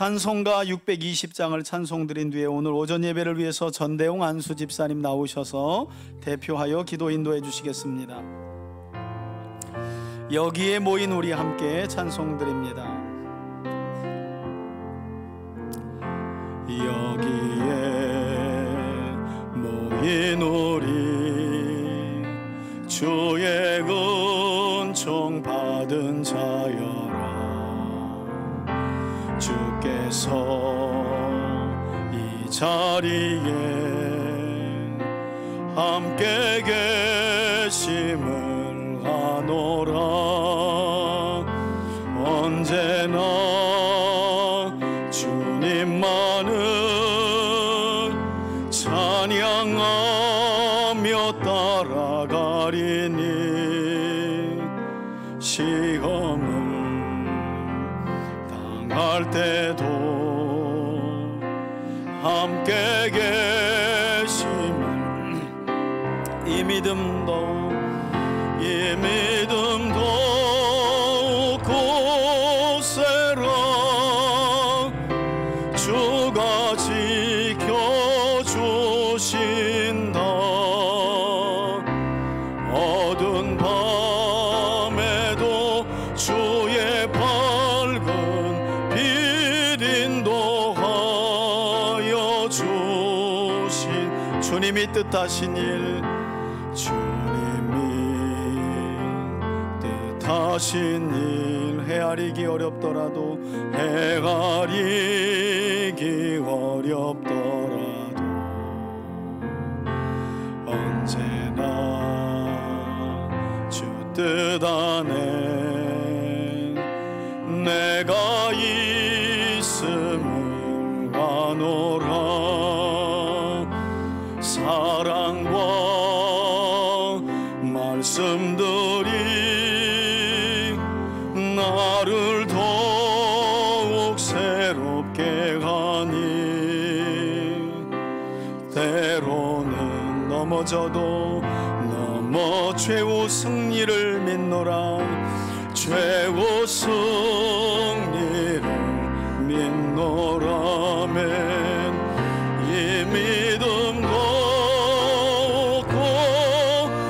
찬송가 620장을 찬송드린 뒤에 오늘 오전 예배를 위해서 전대웅 안수 집사님 나오셔서 대표하여 기도 인도해 주시겠습니다. 여기에 모인 우리 함께 찬송드립니다. 여기에 모인 우리 주의 은총 받은 자여라. 주께서 이 자리에 함께 계심을 아노라. 언제나 주님만을 찬양하며 따라가리니 시험을 당할 때도 함께 계시면 이 믿음도 굳세라. 주가 지켜주신다. 어두운 밤에도 주의 밝은 빛 인도하여 주신 주님이 뜻하신 일, 주님이 뜻하신 일, 헤아리기 어렵더라도 헤아리기 어렵더라도 언제나 주 뜻 안에 내가 있음을 아노라. 사랑과 말씀들이 나를 더욱 새롭게 하니 때로는 넘어져도 넘어 최후 승리를 믿노라. 최후 승리를 믿노라면 이 믿음도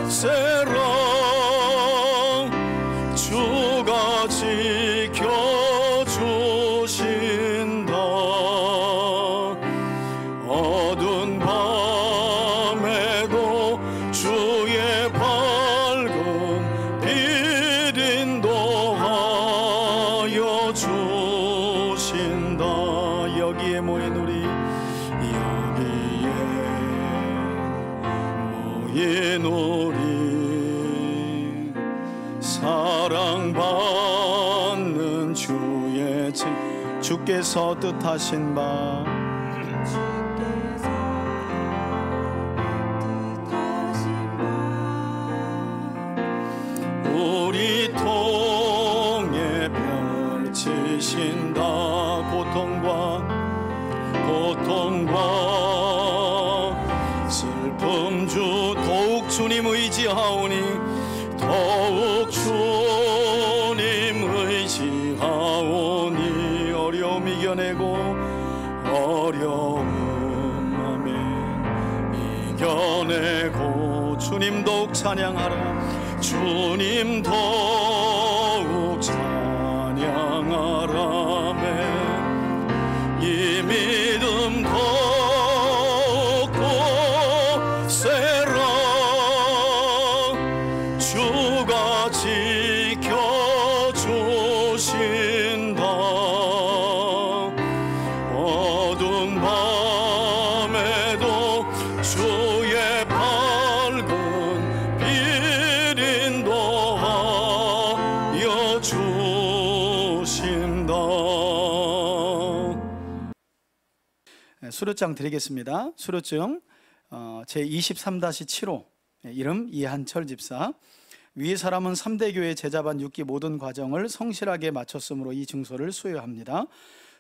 굳세라. 주가 지켜주신다. 어두운 밤에도 주의 밝은 빛 인도하여 주신다. 여기에 모인 우리, 여기에 모인 우리 사랑받는 주의 주께서 뜻하신 바 우리 통에 펼치신다. 고통과 슬픔 주 더욱 주님 의지하오니 더욱 주님 의지하오니 어려움 이겨내고 어려움 아멘 이겨내고 주님 더욱 찬양하라. 주님 더욱 찬양하라면 이 믿음 더욱 굳세라. 주가 지켜주신다. 어두운 밤에도 주의 밝은 빛 인도하여 주신다. 수료장 드리겠습니다. 수료증 제23-7호 이름 이한철 집사. 위 사람은 3대 교회 제자반 6기 모든 과정을 성실하게 마쳤으므로 이 증서를 수여합니다.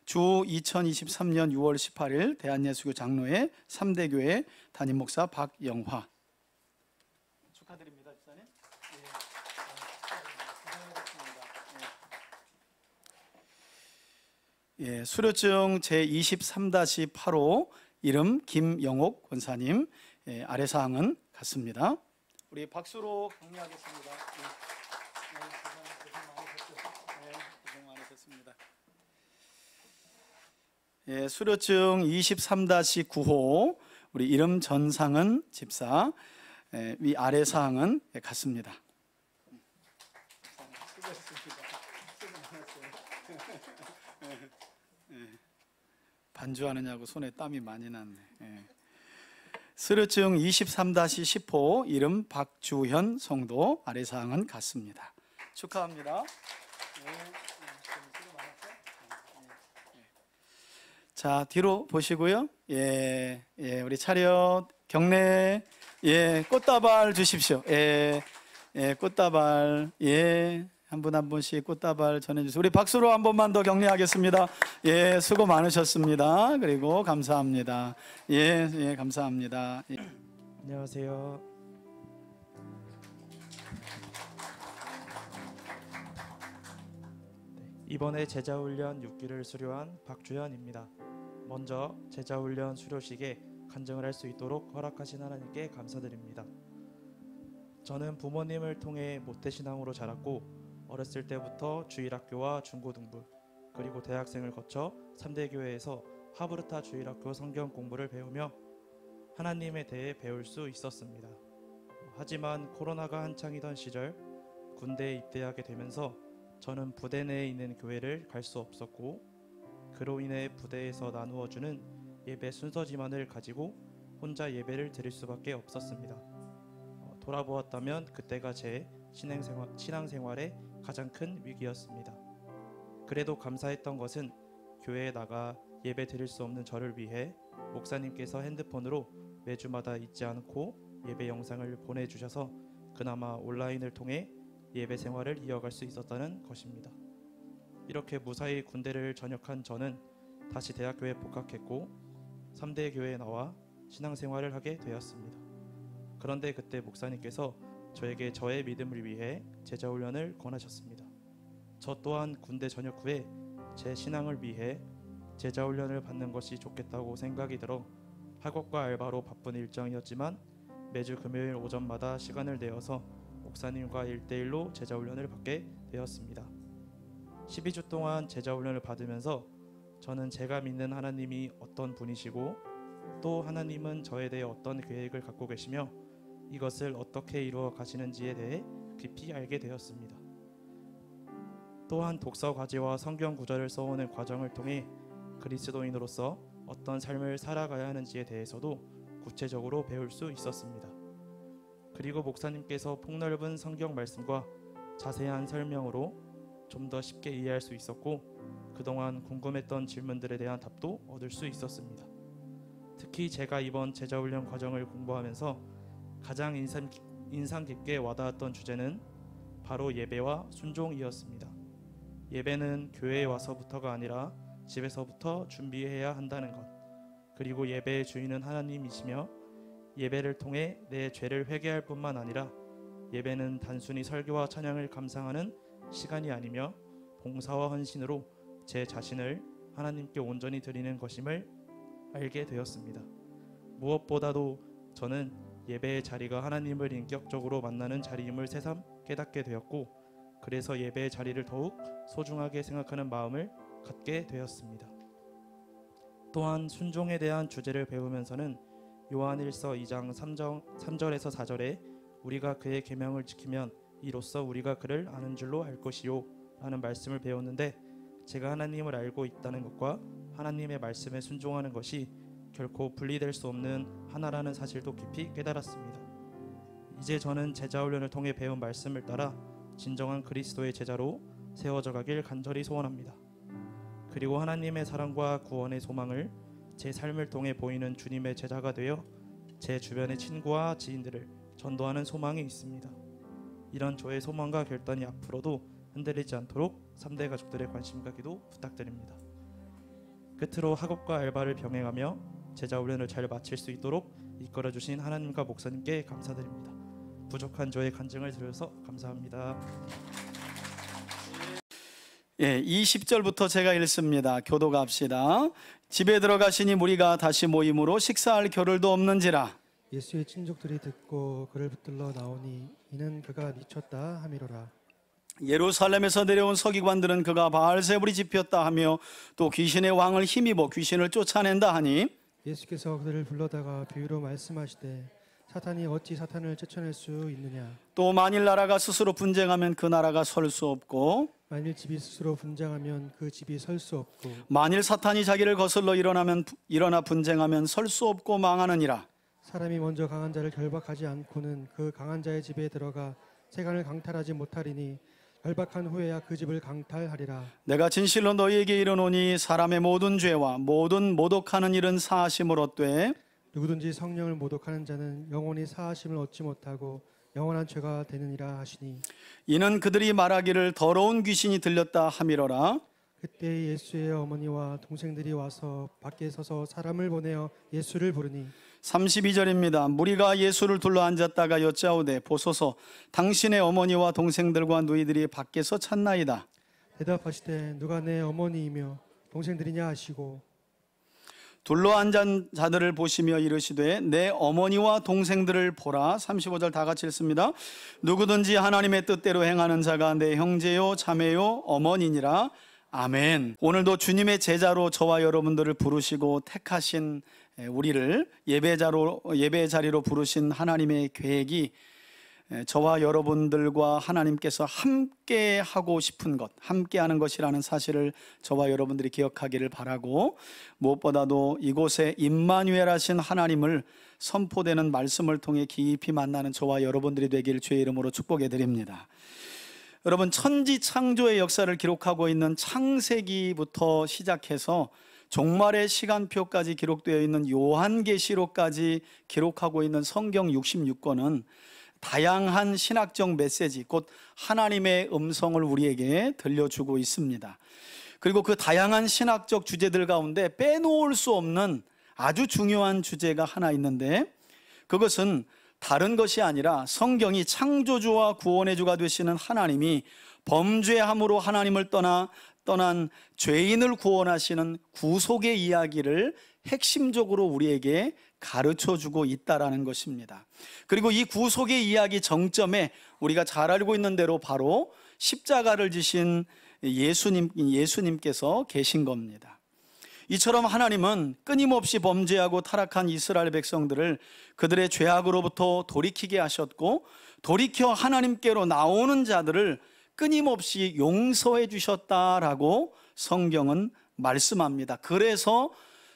주 2023년 6월 18일 대한예수교 장로회 3대 교회 담임 목사 박영화. 축하드립니다, 집사님. 예, 수료증 제23-8호 이름 김영옥 권사님. 예, 아래 사항은 같습니다. 우리 박수로 격려하겠습니다. 고생 많으셨습니다. 예, 수료증 23-9호 우리 이름 전상은 집사. 예, 위 아래 사항은 같습니다. 수고했습니다. 수고 많았어요. 반주하느냐고 손에 땀이 많이 났네. 예. 수료증 23-10호 이름 박주현 성도. 아래 사항은 같습니다. 축하합니다. 자, 뒤로 보시고요. 예, 우리 차렷 경례. 예, 꽃다발 주십시오. 예, 꽃다발. 예, 한 분 한 분씩 꽃다발 전해주세요. 우리 박수로 한 번만 더 격려하겠습니다. 예, 수고 많으셨습니다. 그리고 감사합니다. 예, 감사합니다. 예. 안녕하세요. 이번에 제자훈련 6기를 수료한 박주현입니다. 먼저 제자훈련 수료식에 간증을 할 수 있도록 허락하신 하나님께 감사드립니다. 저는 부모님을 통해 모태신앙으로 자랐고 어렸을 때부터 주일학교와 중고등부 그리고 대학생을 거쳐 3대 교회에서 하브르타 주일학교 성경 공부를 배우며 하나님에 대해 배울 수 있었습니다. 하지만 코로나가 한창이던 시절 군대에 입대하게 되면서 저는 부대 내에 있는 교회를 갈 수 없었고 그로 인해 부대에서 나누어주는 예배 순서지만을 가지고 혼자 예배를 드릴 수밖에 없었습니다. 돌아보았다면 그때가 제 신앙생활의 가장 큰 위기였습니다. 그래도 감사했던 것은 교회에 나가 예배 드릴 수 없는 저를 위해 목사님께서 핸드폰으로 매주마다 잊지 않고 예배 영상을 보내주셔서 그나마 온라인을 통해 예배 생활을 이어갈 수 있었다는 것입니다. 이렇게 무사히 군대를 전역한 저는 다시 대학교에 복학했고 3대 교회에 나와 신앙생활을 하게 되었습니다. 그런데 그때 목사님께서 저에게 저의 믿음을 위해 제자훈련을 권하셨습니다. 저 또한 군대 전역 후에 제 신앙을 위해 제자훈련을 받는 것이 좋겠다고 생각이 들어 학업과 알바로 바쁜 일정이었지만 매주 금요일 오전마다 시간을 내어서 목사님과 1대1로 제자훈련을 받게 되었습니다. 12주 동안 제자훈련을 받으면서 저는 제가 믿는 하나님이 어떤 분이시고 또 하나님은 저에 대해 어떤 계획을 갖고 계시며 이것을 어떻게 이루어 가시는지에 대해 깊이 알게 되었습니다. 또한 독서 과제와 성경 구절을 써오는 과정을 통해 그리스도인으로서 어떤 삶을 살아가야 하는지에 대해서도 구체적으로 배울 수 있었습니다. 그리고 목사님께서 폭넓은 성경 말씀과 자세한 설명으로 좀 더 쉽게 이해할 수 있었고 그동안 궁금했던 질문들에 대한 답도 얻을 수 있었습니다. 특히 제가 이번 제자훈련 과정을 공부하면서 가장 인상 깊게 와닿았던 주제는 바로 예배와 순종이었습니다. 예배는 교회에 와서부터가 아니라 집에서부터 준비해야 한다는 것, 그리고 예배의 주인은 하나님이시며 예배를 통해 내 죄를 회개할 뿐만 아니라 예배는 단순히 설교와 찬양을 감상하는 시간이 아니며 봉사와 헌신으로 제 자신을 하나님께 온전히 드리는 것임을 알게 되었습니다. 무엇보다도 저는 예배의 자리가 하나님을 인격적으로 만나는 자리임을 새삼 깨닫게 되었고 그래서 예배의 자리를 더욱 소중하게 생각하는 마음을 갖게 되었습니다. 또한 순종에 대한 주제를 배우면서는 요한일서 2장 3절에서 4절에 우리가 그의 계명을 지키면 이로써 우리가 그를 아는 줄로 알 것이요 라는 말씀을 배웠는데 제가 하나님을 알고 있다는 것과 하나님의 말씀에 순종하는 것이 결코 분리될 수 없는 하나라는 사실도 깊이 깨달았습니다. 이제 저는 제자훈련을 통해 배운 말씀을 따라 진정한 그리스도의 제자로 세워져 가길 간절히 소원합니다. 그리고 하나님의 사랑과 구원의 소망을 제 삶을 통해 보이는 주님의 제자가 되어 제 주변의 친구와 지인들을 전도하는 소망이 있습니다. 이런 저의 소망과 결단이 앞으로도 흔들리지 않도록 3대 가족들의 관심과 기도 부탁드립니다. 끝으로 학업과 알바를 병행하며 제자훈련을 잘 마칠 수 있도록 이끌어주신 하나님과 목사님께 감사드립니다. 부족한 저의 간증을 들어서 감사합니다. 예, 20절부터 제가 읽습니다. 교도가 합시다. 집에 들어가시니 무리가 다시 모임으로 식사할 겨를도 없는지라. 예수의 친족들이 듣고 그를 붙들러 나오니 이는 그가 미쳤다 하미로라. 예루살렘에서 내려온 서기관들은 그가 바알세불이 집혔다 하며 또 귀신의 왕을 힘입어 귀신을 쫓아낸다 하니 예수께서 그들을 불러다가 비유로 말씀하시되 사탄이 어찌 사탄을 쫓아낼 수 있느냐. 또 만일 나라가 스스로 분쟁하면 그 나라가 설 수 없고 만일 집이 스스로 분쟁하면 그 집이 설 수 없고 만일 사탄이 자기를 거슬러 일어나 분쟁하면 설 수 없고 망하느니라. 사람이 먼저 강한 자를 결박하지 않고는 그 강한 자의 집에 들어가 세간을 강탈하지 못하리니 결박한 후에야 그 집을 강탈하리라. 내가 진실로 너희에게 이르노니 사람의 모든 죄와 모든 모독하는 일은 사하심을 얻되 누구든지 성령을 모독하는 자는 영원히 사하심을 얻지 못하고 영원한 죄가 되느니라 하시니 이는 그들이 말하기를 더러운 귀신이 들렸다 하미러라. 그때 예수의 어머니와 동생들이 와서 밖에 서서 사람을 보내어 예수를 부르니 32절입니다. 무리가 예수를 둘러 앉았다가 여짜오되 보소서 당신의 어머니와 동생들과 누이들이 밖에서 찾나이다. 대답하시되 누가 내 어머니이며 동생들이냐 하시고 둘러 앉은 자들을 보시며 이르시되 내 어머니와 동생들을 보라. 35절 다 같이 읽습니다. 누구든지 하나님의 뜻대로 행하는 자가 내 형제요 자매요 어머니니라. 아멘. 오늘도 주님의 제자로 저와 여러분들을 부르시고 택하신 우리를 예배 자리로 부르신 하나님의 계획이 저와 여러분들과 하나님께서 함께 하고 싶은 것, 함께 하는 것이라는 사실을 저와 여러분들이 기억하기를 바라고, 무엇보다도 이곳에 임마누엘 하신 하나님을 선포되는 말씀을 통해 깊이 만나는 저와 여러분들이 되길 주의 이름으로 축복해 드립니다. 여러분, 천지 창조의 역사를 기록하고 있는 창세기부터 시작해서 종말의 시간표까지 기록되어 있는 요한계시록까지 기록하고 있는 성경 66권은 다양한 신학적 메시지, 곧 하나님의 음성을 우리에게 들려주고 있습니다. 그리고 그 다양한 신학적 주제들 가운데 빼놓을 수 없는 아주 중요한 주제가 하나 있는데, 그것은 다른 것이 아니라 성경이 창조주와 구원의 주가 되시는 하나님이 범죄함으로 하나님을 떠난 죄인을 구원하시는 구속의 이야기를 핵심적으로 우리에게 가르쳐주고 있다라는 것입니다. 그리고 이 구속의 이야기 정점에 우리가 잘 알고 있는 대로 바로 십자가를 지신 예수님께서 계신 겁니다. 이처럼 하나님은 끊임없이 범죄하고 타락한 이스라엘 백성들을 그들의 죄악으로부터 돌이키게 하셨고, 돌이켜 하나님께로 나오는 자들을 끊임없이 용서해 주셨다라고 성경은 말씀합니다. 그래서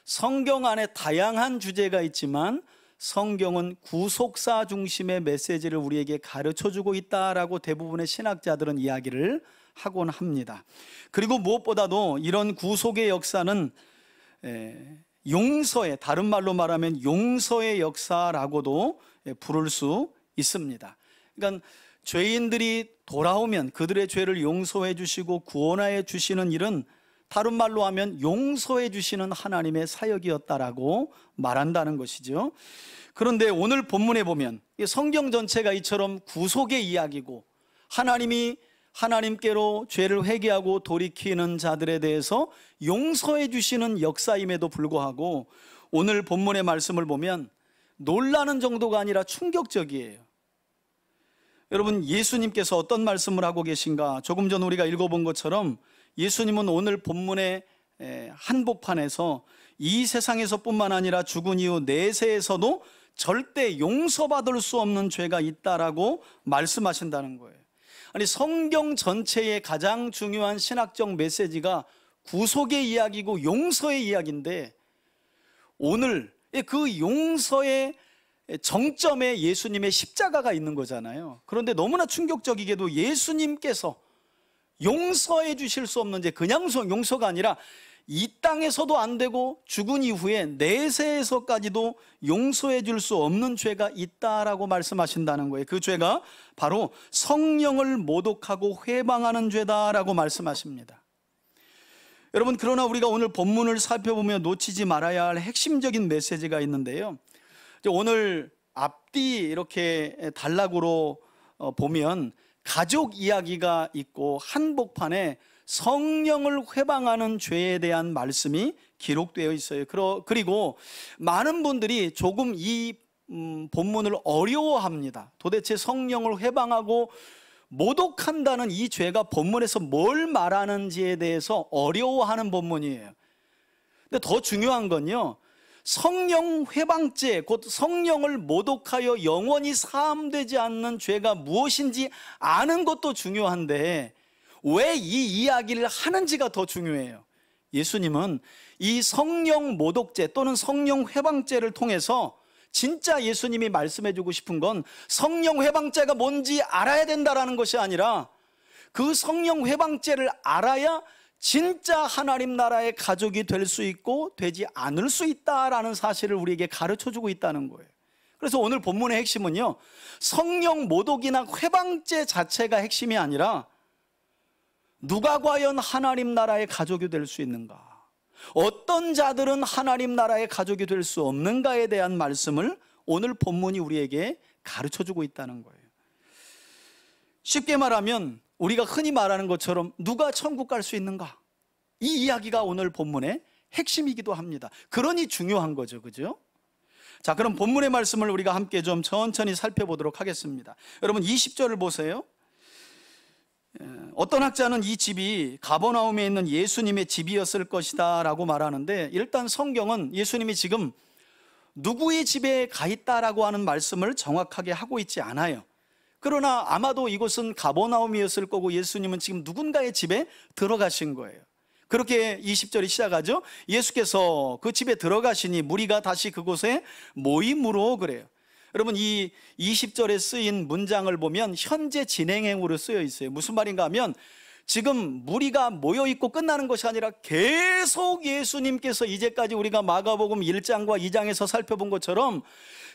성경 안에 다양한 주제가 있지만 성경은 구속사 중심의 메시지를 우리에게 가르쳐주고 있다라고 대부분의 신학자들은 이야기를 하곤 합니다. 그리고 무엇보다도 이런 구속의 역사는 용서의, 다른 말로 말하면 용서의 역사라고도 부를 수 있습니다. 그러니까 죄인들이 돌아오면 그들의 죄를 용서해 주시고 구원해 주시는 일은 다른 말로 하면 용서해 주시는 하나님의 사역이었다라고 말한다는 것이죠. 그런데 오늘 본문에 보면 성경 전체가 이처럼 구속의 이야기고, 하나님이 하나님께로 죄를 회개하고 돌이키는 자들에 대해서 용서해 주시는 역사임에도 불구하고 오늘 본문의 말씀을 보면 놀라는 정도가 아니라 충격적이에요. 여러분, 예수님께서 어떤 말씀을 하고 계신가? 조금 전 우리가 읽어본 것처럼 예수님은 오늘 본문의 한복판에서 이 세상에서 뿐만 아니라 죽은 이후 내세에서도 절대 용서받을 수 없는 죄가 있다라고 말씀하신다는 거예요. 아니, 성경 전체의 가장 중요한 신학적 메시지가 구속의 이야기고 용서의 이야기인데, 오늘 그 용서의 정점에 예수님의 십자가가 있는 거잖아요. 그런데 너무나 충격적이게도 예수님께서 용서해 주실 수 없는 죄, 그냥 용서가 아니라 이 땅에서도 안 되고 죽은 이후에 내세에서까지도 용서해 줄 수 없는 죄가 있다라고 말씀하신다는 거예요. 그 죄가 바로 성령을 모독하고 회방하는 죄다라고 말씀하십니다. 여러분, 그러나 우리가 오늘 본문을 살펴보며 놓치지 말아야 할 핵심적인 메시지가 있는데요, 오늘 앞뒤 이렇게 단락으로 보면 가족 이야기가 있고 한복판에 성령을 회방하는 죄에 대한 말씀이 기록되어 있어요. 그리고 많은 분들이 조금 이 본문을 어려워합니다. 도대체 성령을 회방하고 모독한다는 이 죄가 본문에서 뭘 말하는지에 대해서 어려워하는 본문이에요. 근데 더 중요한 건요, 성령 회방죄, 곧 성령을 모독하여 영원히 사함되지 않는 죄가 무엇인지 아는 것도 중요한데 왜 이 이야기를 하는지가 더 중요해요. 예수님은 이 성령 모독죄 또는 성령 회방죄를 통해서 진짜 예수님이 말씀해 주고 싶은 건 성령 회방죄가 뭔지 알아야 된다라는 것이 아니라 그 성령 회방죄를 알아야 진짜 하나님 나라의 가족이 될 수 있고 되지 않을 수 있다라는 사실을 우리에게 가르쳐 주고 있다는 거예요. 그래서 오늘 본문의 핵심은요, 성령 모독이나 회방죄 자체가 핵심이 아니라 누가 과연 하나님 나라의 가족이 될 수 있는가, 어떤 자들은 하나님 나라의 가족이 될 수 없는가에 대한 말씀을 오늘 본문이 우리에게 가르쳐 주고 있다는 거예요. 쉽게 말하면 우리가 흔히 말하는 것처럼 누가 천국 갈 수 있는가, 이 이야기가 오늘 본문의 핵심이기도 합니다. 그러니 중요한 거죠, 그죠? 자, 그럼 본문의 말씀을 우리가 함께 좀 천천히 살펴보도록 하겠습니다. 여러분 20절을 보세요. 어떤 학자는 이 집이 가버나움에 있는 예수님의 집이었을 것이다 라고 말하는데, 일단 성경은 예수님이 지금 누구의 집에 가 있다라고 하는 말씀을 정확하게 하고 있지 않아요. 그러나 아마도 이곳은 가버나움이었을 거고 예수님은 지금 누군가의 집에 들어가신 거예요. 그렇게 20절이 시작하죠. 예수께서 그 집에 들어가시니 무리가 다시 그곳에 모임으로, 그래요. 여러분 이 20절에 쓰인 문장을 보면 현재 진행형으로 쓰여 있어요. 무슨 말인가 하면 지금 무리가 모여있고 끝나는 것이 아니라 계속 예수님께서 이제까지 우리가 마가복음 1장과 2장에서 살펴본 것처럼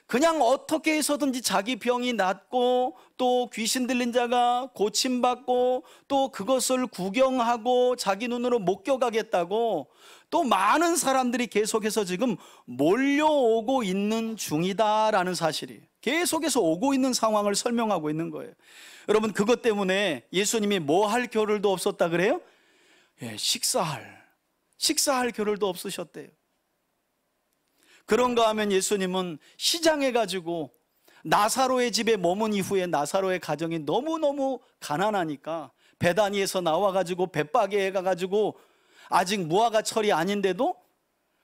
그냥 어떻게 해서든지 자기 병이 낫고 또 귀신 들린 자가 고침받고 또 그것을 구경하고 자기 눈으로 목격하겠다고 또 많은 사람들이 계속해서 지금 몰려오고 있는 중이다라는 사실이 계속해서 오고 있는 상황을 설명하고 있는 거예요. 여러분 그것 때문에 예수님이 뭐 할 겨를도 없었다 그래요? 예, 식사할 겨를도 없으셨대요. 그런가 하면 예수님은 시장에 가지고 나사로의 집에 머문 이후에 나사로의 가정이 너무너무 가난하니까 베다니에서 나와가지고 벳바게에 가가지고 아직 무화과 철이 아닌데도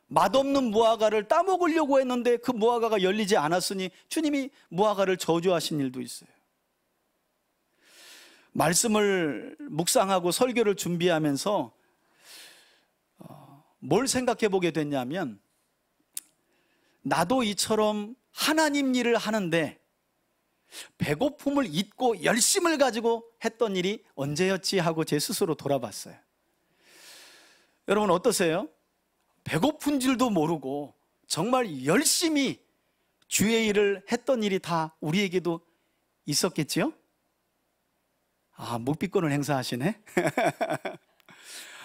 맛없는 무화과를 따먹으려고 했는데 그 무화과가 열리지 않았으니 주님이 무화과를 저주하신 일도 있어요. 말씀을 묵상하고 설교를 준비하면서 뭘 생각해 보게 됐냐면, 나도 이처럼 하나님 일을 하는데 배고픔을 잊고 열심을 가지고 했던 일이 언제였지 하고 제 스스로 돌아봤어요. 여러분 어떠세요? 배고픈 줄도 모르고 정말 열심히 주의 일을 했던 일이 다 우리에게도 있었겠지요? 묵비권을 행사하시네.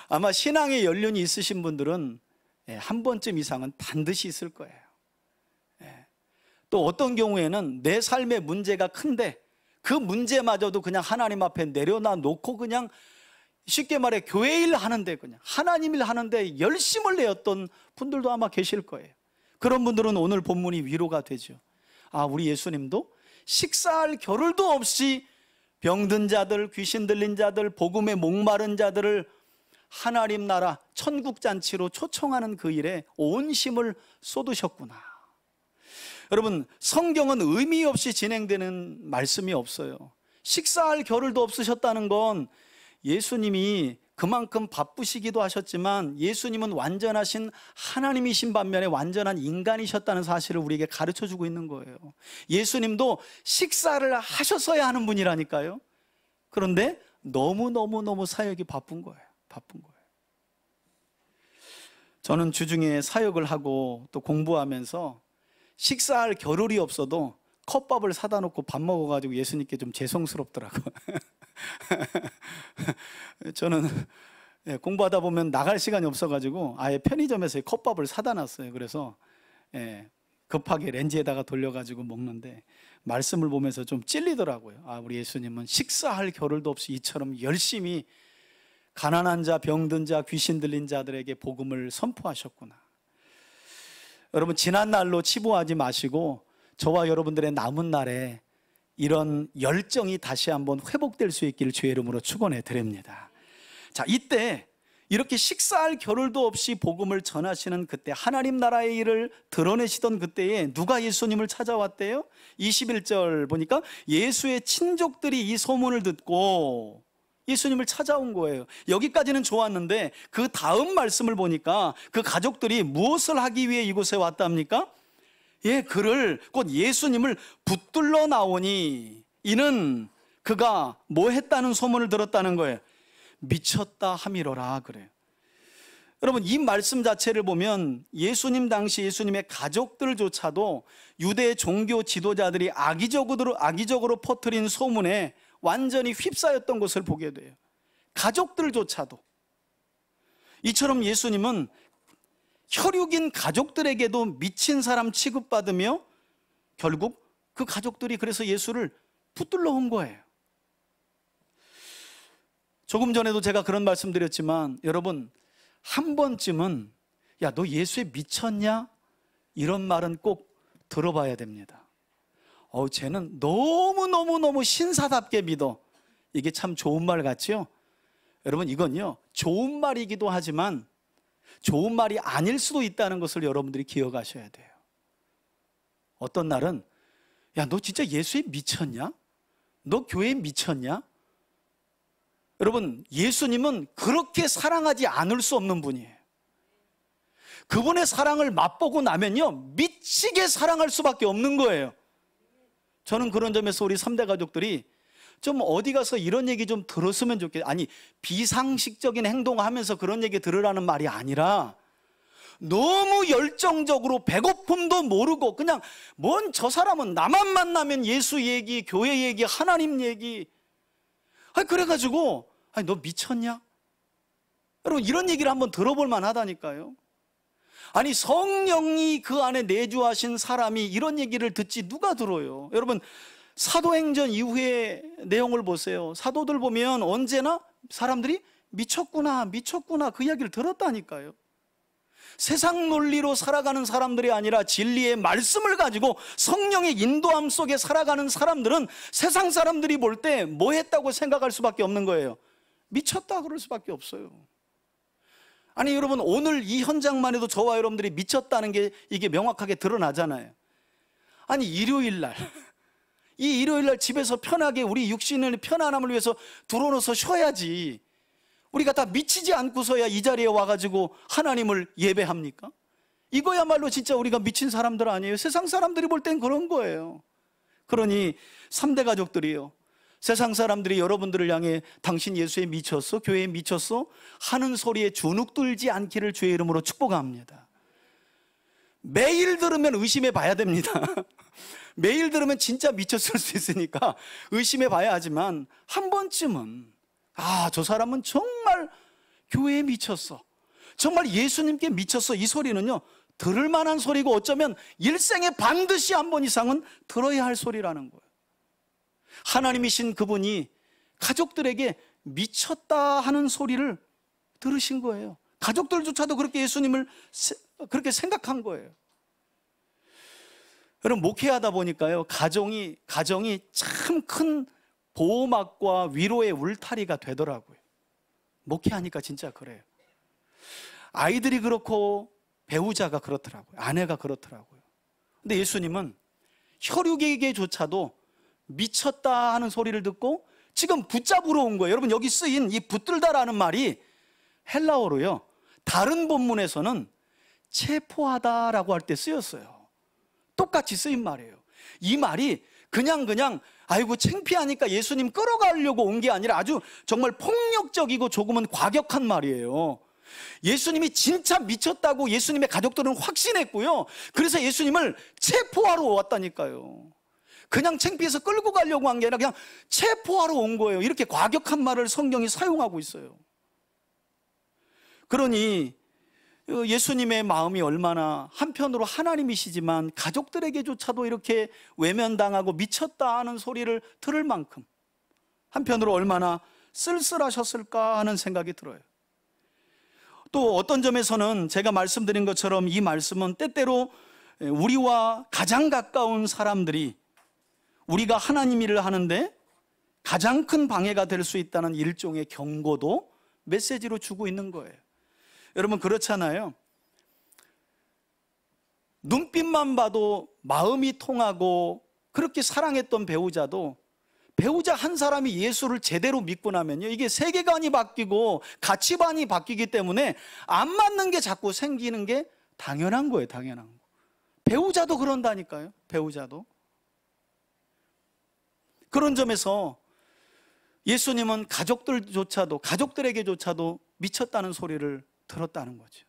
아마 신앙의 연륜이 있으신 분들은 한 번쯤 이상은 반드시 있을 거예요. 또 어떤 경우에는 내 삶의 문제가 큰데 그 문제마저도 그냥 하나님 앞에 내려놔 놓고 그냥 쉽게 말해 교회 일 하는데 그냥 하나님 일 하는데 열심을 내었던 분들도 아마 계실 거예요. 그런 분들은 오늘 본문이 위로가 되죠. 우리 예수님도 식사할 겨를도 없이 병든 자들, 귀신 들린 자들, 복음에 목마른 자들을 하나님 나라 천국 잔치로 초청하는 그 일에 온 힘을 쏟으셨구나. 여러분 성경은 의미 없이 진행되는 말씀이 없어요. 식사할 겨를도 없으셨다는 건 예수님이 그만큼 바쁘시기도 하셨지만 예수님은 완전하신 하나님이신 반면에 완전한 인간이셨다는 사실을 우리에게 가르쳐주고 있는 거예요. 예수님도 식사를 하셨어야 하는 분이라니까요. 그런데 너무 사역이 바쁜 거예요. 저는 주중에 사역을 하고 또 공부하면서 식사할 겨를이 없어도 컵밥을 사다 놓고 밥 먹어가지고 예수님께 좀 죄송스럽더라고요. 저는 공부하다 보면 나갈 시간이 없어가지고 아예 편의점에서 컵밥을 사다 놨어요. 그래서 급하게 렌즈에다가 돌려가지고 먹는데 말씀을 보면서 좀 찔리더라고요. 우리 예수님은 식사할 겨를도 없이 이처럼 열심히 가난한 자, 병든 자, 귀신 들린 자들에게 복음을 선포하셨구나. 여러분, 지난 날로 치부하지 마시고 저와 여러분들의 남은 날에 이런 열정이 다시 한번 회복될 수 있기를 주의 이름으로 축원해 드립니다. 자, 이때 이렇게 식사할 겨를도 없이 복음을 전하시는 그때, 하나님 나라의 일을 드러내시던 그때에 누가 예수님을 찾아왔대요? 21절 보니까 예수의 친족들이 이 소문을 듣고 예수님을 찾아온 거예요. 여기까지는 좋았는데 그 다음 말씀을 보니까 그 가족들이 무엇을 하기 위해 이곳에 왔답니까? 그를, 곧 예수님을 붙들러 나오니 이는 그가 뭐 했다는 소문을 들었다는 거예요. 미쳤다 함이로라 그래요. 여러분, 이 말씀 자체를 보면 예수님 당시 예수님의 가족들조차도 유대 종교 지도자들이 악의적으로 퍼뜨린 소문에 완전히 휩싸였던 것을 보게 돼요. 가족들조차도. 이처럼 예수님은 혈육인 가족들에게도 미친 사람 취급받으며 결국 그 가족들이 그래서 예수를 붙들러 온 거예요. 조금 전에도 제가 그런 말씀 드렸지만 여러분, 한 번쯤은 야, 너 예수에 미쳤냐? 이런 말은 꼭 들어봐야 됩니다. 쟤는 너무너무 신사답게 믿어. 이게 참 좋은 말 같죠? 여러분, 이건요, 좋은 말이기도 하지만 좋은 말이 아닐 수도 있다는 것을 여러분들이 기억하셔야 돼요. 어떤 날은 야, 너 진짜 예수에 미쳤냐? 너 교회에 미쳤냐? 여러분, 예수님은 그렇게 사랑하지 않을 수 없는 분이에요. 그분의 사랑을 맛보고 나면요, 미치게 사랑할 수밖에 없는 거예요. 저는 그런 점에서 우리 3대 가족들이 좀 어디 가서 이런 얘기 좀 들었으면 좋겠어요. 아니, 비상식적인 행동을 하면서 그런 얘기 들으라는 말이 아니라 너무 열정적으로 배고픔도 모르고 그냥 뭔 저 사람은 나만 만나면 예수 얘기, 교회 얘기, 하나님 얘기, 그래가지고 너 미쳤냐? 여러분, 이런 얘기를 한번 들어볼 만하다니까요. 아니, 성령이 그 안에 내주하신 사람이 이런 얘기를 듣지 누가 들어요? 여러분, 사도행전 이후의 내용을 보세요. 사도들 보면 언제나 사람들이 미쳤구나 그 이야기를 들었다니까요. 세상 논리로 살아가는 사람들이 아니라 진리의 말씀을 가지고 성령의 인도함 속에 살아가는 사람들은 세상 사람들이 볼 때 뭐 했다고 생각할 수밖에 없는 거예요. 미쳤다 그럴 수밖에 없어요. 아니, 여러분, 오늘 이 현장만 해도 저와 여러분들이 미쳤다는 게 이게 명확하게 드러나잖아요. 아니, 일요일날 이 일요일날 집에서 편하게 우리 육신의 편안함을 위해서 들어놓아서 쉬어야지. 우리가 다 미치지 않고서야 이 자리에 와가지고 하나님을 예배합니까? 이거야말로 진짜 우리가 미친 사람들 아니에요? 세상 사람들이 볼 땐 그런 거예요. 그러니 3대 가족들이요, 세상 사람들이 여러분들을 향해 당신 예수에 미쳤어? 교회에 미쳤어? 하는 소리에 주눅들지 않기를 주의 이름으로 축복합니다. 매일 들으면 의심해 봐야 됩니다. 매일 들으면 진짜 미쳤을 수 있으니까 의심해 봐야 하지만 한 번쯤은 저 사람은 정말 교회에 미쳤어, 정말 예수님께 미쳤어, 이 소리는요 들을 만한 소리고 어쩌면 일생에 반드시 한 번 이상은 들어야 할 소리라는 거예요. 하나님이신 그분이 가족들에게 미쳤다 하는 소리를 들으신 거예요. 가족들조차도 그렇게 예수님을 그렇게 생각한 거예요. 여러분, 목회하다 보니까요, 가정이 참 큰 보호막과 위로의 울타리가 되더라고요. 목회하니까 진짜 그래요. 아이들이 그렇고 배우자가 그렇더라고요. 아내가 그렇더라고요. 근데 예수님은 혈육에게조차도 미쳤다 하는 소리를 듣고 지금 붙잡으러 온 거예요. 여러분, 여기 쓰인 이 붙들다라는 말이 헬라어로요, 다른 본문에서는 체포하다라고 할 때 쓰였어요. 똑같이 쓰인 말이에요. 이 말이 그냥 아이고 창피하니까 예수님 끌어가려고 온 게 아니라 아주 정말 폭력적이고 조금은 과격한 말이에요. 예수님이 진짜 미쳤다고 예수님의 가족들은 확신했고요, 그래서 예수님을 체포하러 왔다니까요. 그냥 창피해서 끌고 가려고 한 게 아니라 그냥 체포하러 온 거예요. 이렇게 과격한 말을 성경이 사용하고 있어요. 그러니 예수님의 마음이 얼마나 한편으로 하나님이시지만 가족들에게조차도 이렇게 외면당하고 미쳤다 하는 소리를 들을 만큼 한편으로 얼마나 쓸쓸하셨을까 하는 생각이 들어요. 또 어떤 점에서는 제가 말씀드린 것처럼 이 말씀은 때때로 우리와 가장 가까운 사람들이 우리가 하나님 일을 하는데 가장 큰 방해가 될 수 있다는 일종의 경고도 메시지로 주고 있는 거예요. 여러분 그렇잖아요. 눈빛만 봐도 마음이 통하고 그렇게 사랑했던 배우자도 배우자 한 사람이 예수를 제대로 믿고 나면요, 이게 세계관이 바뀌고 가치관이 바뀌기 때문에 안 맞는 게 자꾸 생기는 게 당연한 거예요. 당연한 거. 배우자도 그런다니까요. 배우자도. 그런 점에서 예수님은 가족들에게조차도 미쳤다는 소리를 들었다는 거죠.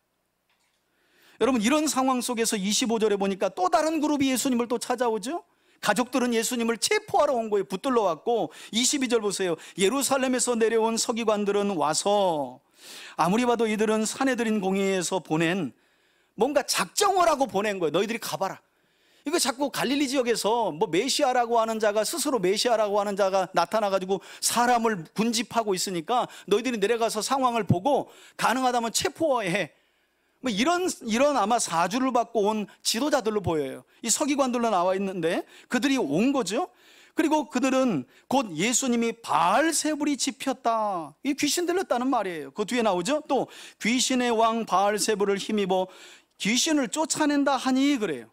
여러분 이런 상황 속에서 25절에 보니까 또 다른 그룹이 예수님을 또 찾아오죠. 가족들은 예수님을 체포하러 온 거예요. 붙들러 왔고 22절 보세요. 예루살렘에서 내려온 서기관들은 와서 아무리 봐도 이들은 사내들인 공회에서 보낸 뭔가 작정을 하고 보낸 거예요. 너희들이 가봐라. 이거 자꾸 갈릴리 지역에서 뭐 메시아라고 하는 자가 스스로 메시아라고 하는 자가 나타나가지고 사람을 군집하고 있으니까 너희들이 내려가서 상황을 보고 가능하다면 체포해. 뭐 이런 아마 사주를 받고 온 지도자들로 보여요. 이 서기관들로 나와 있는데 그들이 온 거죠. 그리고 그들은 곧 예수님이 바알세불이 집혔다, 이 귀신 들렸다는 말이에요. 그 뒤에 나오죠. 또 귀신의 왕 바알세불을 힘입어 귀신을 쫓아낸다 하니 그래요.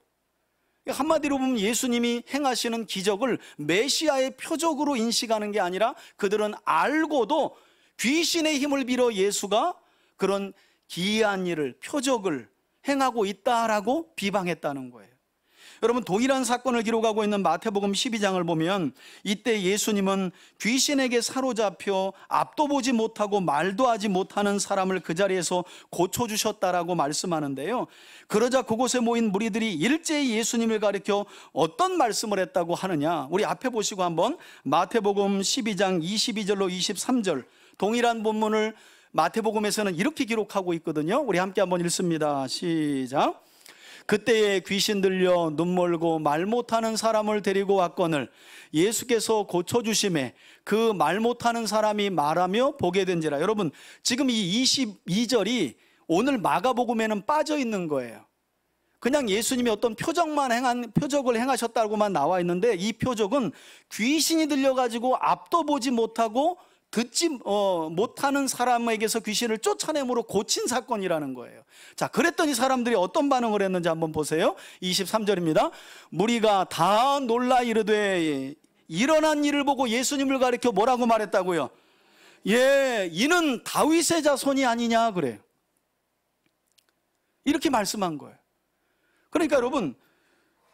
한마디로 보면 예수님이 행하시는 기적을 메시아의 표적으로 인식하는 게 아니라 그들은 알고도 귀신의 힘을 빌어 예수가 그런 기이한 일을, 표적을 행하고 있다라고 비방했다는 거예요. 여러분 동일한 사건을 기록하고 있는 마태복음 12장을 보면 이때 예수님은 귀신에게 사로잡혀 앞도 보지 못하고 말도 하지 못하는 사람을 그 자리에서 고쳐주셨다라고 말씀하는데요, 그러자 그곳에 모인 무리들이 일제히 예수님을 가리켜 어떤 말씀을 했다고 하느냐, 우리 앞에 보시고 한번 마태복음 12장 22절로 23절 동일한 본문을 마태복음에서는 이렇게 기록하고 있거든요. 우리 함께 한번 읽습니다. 시작. 그때에 귀신 들려 눈 멀고 말 못하는 사람을 데리고 왔거늘 예수께서 고쳐주심에 그 말 못하는 사람이 말하며 보게 된지라. 여러분 지금 이 22절이 오늘 마가복음에는 빠져 있는 거예요. 그냥 예수님이 어떤 표적을 행하셨다고만 나와 있는데 이 표적은 귀신이 들려가지고 앞도 보지 못하고 듣지 못하는 사람에게서 귀신을 쫓아내므로 고친 사건이라는 거예요. 자, 그랬더니 사람들이 어떤 반응을 했는지 한번 보세요. 23절입니다. 무리가 다 놀라 이르되 일어난 일을 보고 예수님을 가리켜 뭐라고 말했다고요? 예, 이는 다윗의 자손이 아니냐 그래요. 이렇게 말씀한 거예요. 그러니까 여러분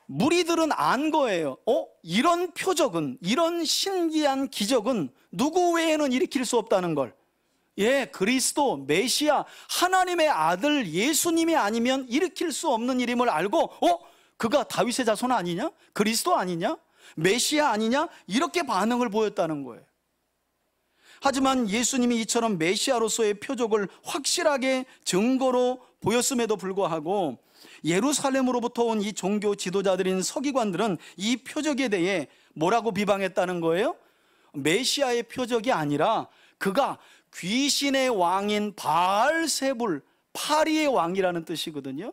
무리들은 안 거예요. 이런 표적은, 이런 신기한 기적은 누구 외에는 일으킬 수 없다는 걸. 예, 그리스도, 메시아, 하나님의 아들 예수님이 아니면 일으킬 수 없는 일임을 알고 그가 다윗의 자손 아니냐? 그리스도 아니냐? 메시아 아니냐? 이렇게 반응을 보였다는 거예요. 하지만 예수님이 이처럼 메시아로서의 표적을 확실하게 증거로 보였음에도 불구하고 예루살렘으로부터 온 이 종교 지도자들인 서기관들은 이 표적에 대해 뭐라고 비방했다는 거예요? 메시아의 표적이 아니라 그가 귀신의 왕인 바알세불, 파리의 왕이라는 뜻이거든요.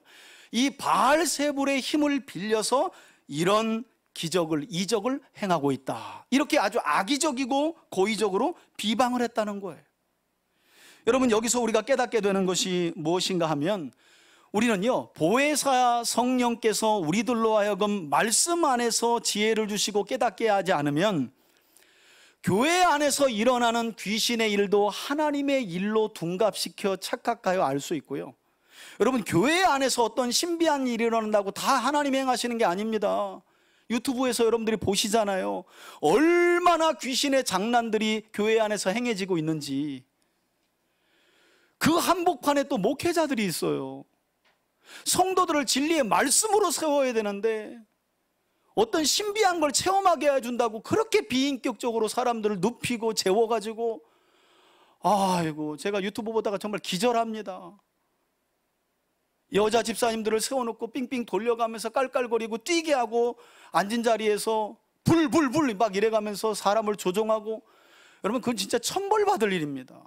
이 바알세불의 힘을 빌려서 이런 기적을, 이적을 행하고 있다, 이렇게 아주 악의적이고 고의적으로 비방을 했다는 거예요. 여러분 여기서 우리가 깨닫게 되는 것이 무엇인가 하면 우리는요, 보혜사 성령께서 우리들로 하여금 말씀 안에서 지혜를 주시고 깨닫게 하지 않으면 교회 안에서 일어나는 귀신의 일도 하나님의 일로 둔갑시켜 착각하여 알 수 있고요, 여러분 교회 안에서 어떤 신비한 일이 일어난다고 다 하나님이 행하시는 게 아닙니다. 유튜브에서 여러분들이 보시잖아요. 얼마나 귀신의 장난들이 교회 안에서 행해지고 있는지. 그 한복판에 또 목회자들이 있어요. 성도들을 진리의 말씀으로 세워야 되는데 어떤 신비한 걸 체험하게 해준다고 그렇게 비인격적으로 사람들을 눕히고 재워가지고, 아이고 제가 유튜브 보다가 정말 기절합니다. 여자 집사님들을 세워놓고 삥삥 돌려가면서 깔깔거리고 뛰게 하고 앉은 자리에서 불불불 막 이래가면서 사람을 조종하고, 여러분, 그건 진짜 천벌받을 일입니다.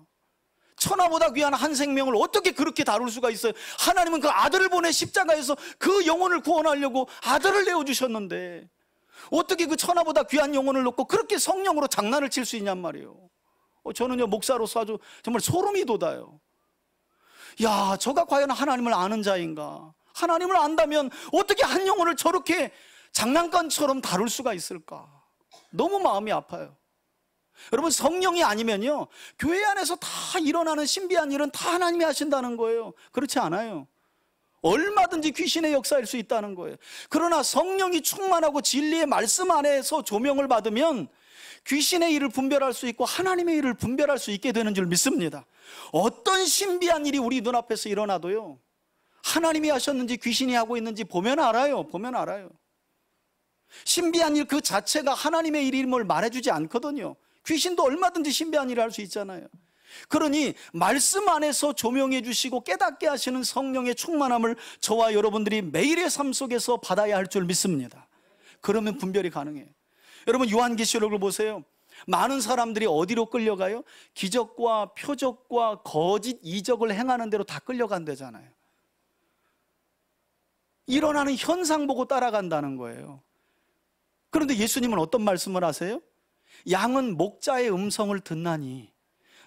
천하보다 귀한 한 생명을 어떻게 그렇게 다룰 수가 있어요? 하나님은 그 아들을 보내 십자가에서 그 영혼을 구원하려고 아들을 내어주셨는데 어떻게 그 천하보다 귀한 영혼을 놓고 그렇게 성령으로 장난을 칠 수 있냔 말이에요. 저는요, 목사로서 아주 정말 소름이 돋아요. 야, 저가 과연 하나님을 아는 자인가? 하나님을 안다면 어떻게 한 영혼을 저렇게 장난감처럼 다룰 수가 있을까? 너무 마음이 아파요. 여러분, 성령이 아니면요, 교회 안에서 다 일어나는 신비한 일은 다 하나님이 하신다는 거예요. 그렇지 않아요. 얼마든지 귀신의 역사일 수 있다는 거예요. 그러나 성령이 충만하고 진리의 말씀 안에서 조명을 받으면 귀신의 일을 분별할 수 있고 하나님의 일을 분별할 수 있게 되는 줄 믿습니다. 어떤 신비한 일이 우리 눈앞에서 일어나도요, 하나님이 하셨는지 귀신이 하고 있는지 보면 알아요. 보면 알아요. 신비한 일 그 자체가 하나님의 일임을 말해주지 않거든요. 귀신도 얼마든지 신비한 일을 할 수 있잖아요. 그러니 말씀 안에서 조명해 주시고 깨닫게 하시는 성령의 충만함을 저와 여러분들이 매일의 삶 속에서 받아야 할 줄 믿습니다. 그러면 분별이 가능해요. 여러분, 요한계시록을 보세요. 많은 사람들이 어디로 끌려가요? 기적과 표적과 거짓 이적을 행하는 대로 다 끌려간다잖아요. 일어나는 현상 보고 따라간다는 거예요. 그런데 예수님은 어떤 말씀을 하세요? 양은 목자의 음성을 듣나니,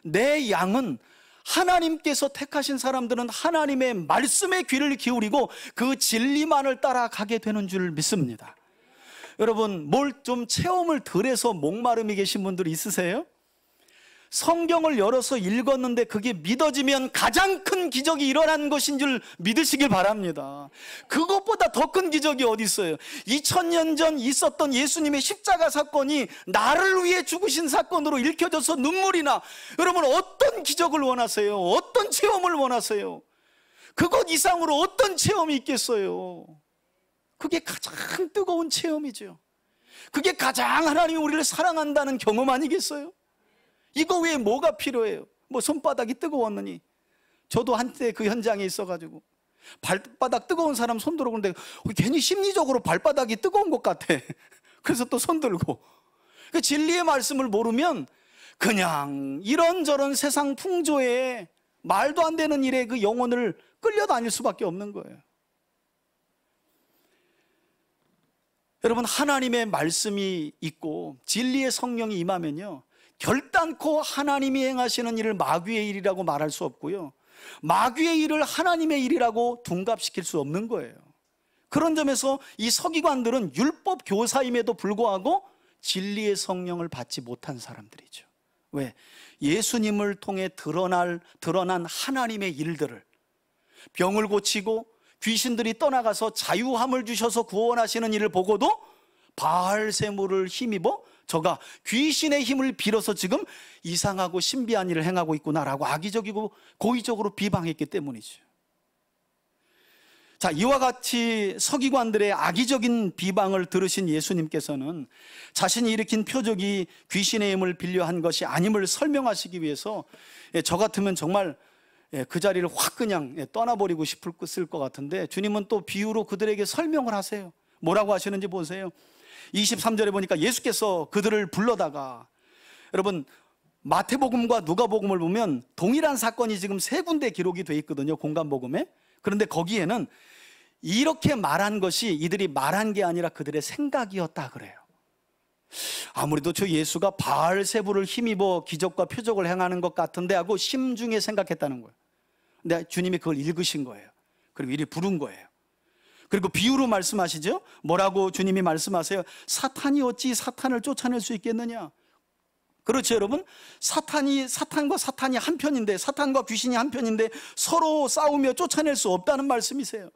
내 양은 하나님께서 택하신 사람들은 하나님의 말씀에 귀를 기울이고 그 진리만을 따라가게 되는 줄 믿습니다. 여러분, 뭘 좀 체험을 덜 해서 목마름이 계신 분들이 있으세요? 성경을 열어서 읽었는데 그게 믿어지면 가장 큰 기적이 일어난 것인 줄 믿으시길 바랍니다. 그것보다 더 큰 기적이 어디 있어요? 2000년 전 있었던 예수님의 십자가 사건이 나를 위해 죽으신 사건으로 읽혀져서 눈물이 나. 여러분, 어떤 기적을 원하세요? 어떤 체험을 원하세요? 그것 이상으로 어떤 체험이 있겠어요? 그게 가장 뜨거운 체험이죠. 그게 가장 하나님이 우리를 사랑한다는 경험 아니겠어요? 이거 외에 뭐가 필요해요? 뭐 손바닥이 뜨거웠느니. 저도 한때 그 현장에 있어가지고 발바닥 뜨거운 사람 손 들어 그러는데 괜히 심리적으로 발바닥이 뜨거운 것 같아. 그래서 또 손 들고. 그 진리의 말씀을 모르면 그냥 이런저런 세상 풍조에 말도 안 되는 일에 그 영혼을 끌려다닐 수밖에 없는 거예요. 여러분, 하나님의 말씀이 있고 진리의 성령이 임하면요, 결단코 하나님이 행하시는 일을 마귀의 일이라고 말할 수 없고요, 마귀의 일을 하나님의 일이라고 둔갑시킬 수 없는 거예요. 그런 점에서 이 서기관들은 율법 교사임에도 불구하고 진리의 성령을 받지 못한 사람들이죠. 왜? 예수님을 통해 드러난 하나님의 일들을, 병을 고치고 귀신들이 떠나가서 자유함을 주셔서 구원하시는 일을 보고도 바알세물을 힘입어 저가 귀신의 힘을 빌어서 지금 이상하고 신비한 일을 행하고 있구나라고 악의적이고 고의적으로 비방했기 때문이죠. 자, 이와 같이 서기관들의 악의적인 비방을 들으신 예수님께서는 자신이 일으킨 표적이 귀신의 힘을 빌려 한 것이 아님을 설명하시기 위해서 저 같으면 정말 그 자리를 확 그냥 떠나버리고 싶을 것 같은데, 주님은 또 비유로 그들에게 설명을 하세요. 뭐라고 하시는지 보세요. 23절에 보니까 예수께서 그들을 불러다가, 여러분, 마태복음과 누가복음을 보면 동일한 사건이 지금 3군데 기록이 돼 있거든요, 공간복음에. 그런데 거기에는 이렇게 말한 것이 이들이 말한 게 아니라 그들의 생각이었다 그래요. 아무래도 저 예수가 바알세불을 힘입어 기적과 표적을 행하는 것 같은데 하고 심중에 생각했다는 거예요. 근데 주님이 그걸 읽으신 거예요. 그리고 이리 부른 거예요. 그리고 비유로 말씀하시죠. 뭐라고 주님이 말씀하세요? 사탄이 어찌 사탄을 쫓아낼 수 있겠느냐? 그렇죠, 여러분? 사탄과 사탄이 한 편인데, 사탄과 귀신이 한 편인데 서로 싸우며 쫓아낼 수 없다는 말씀이세요.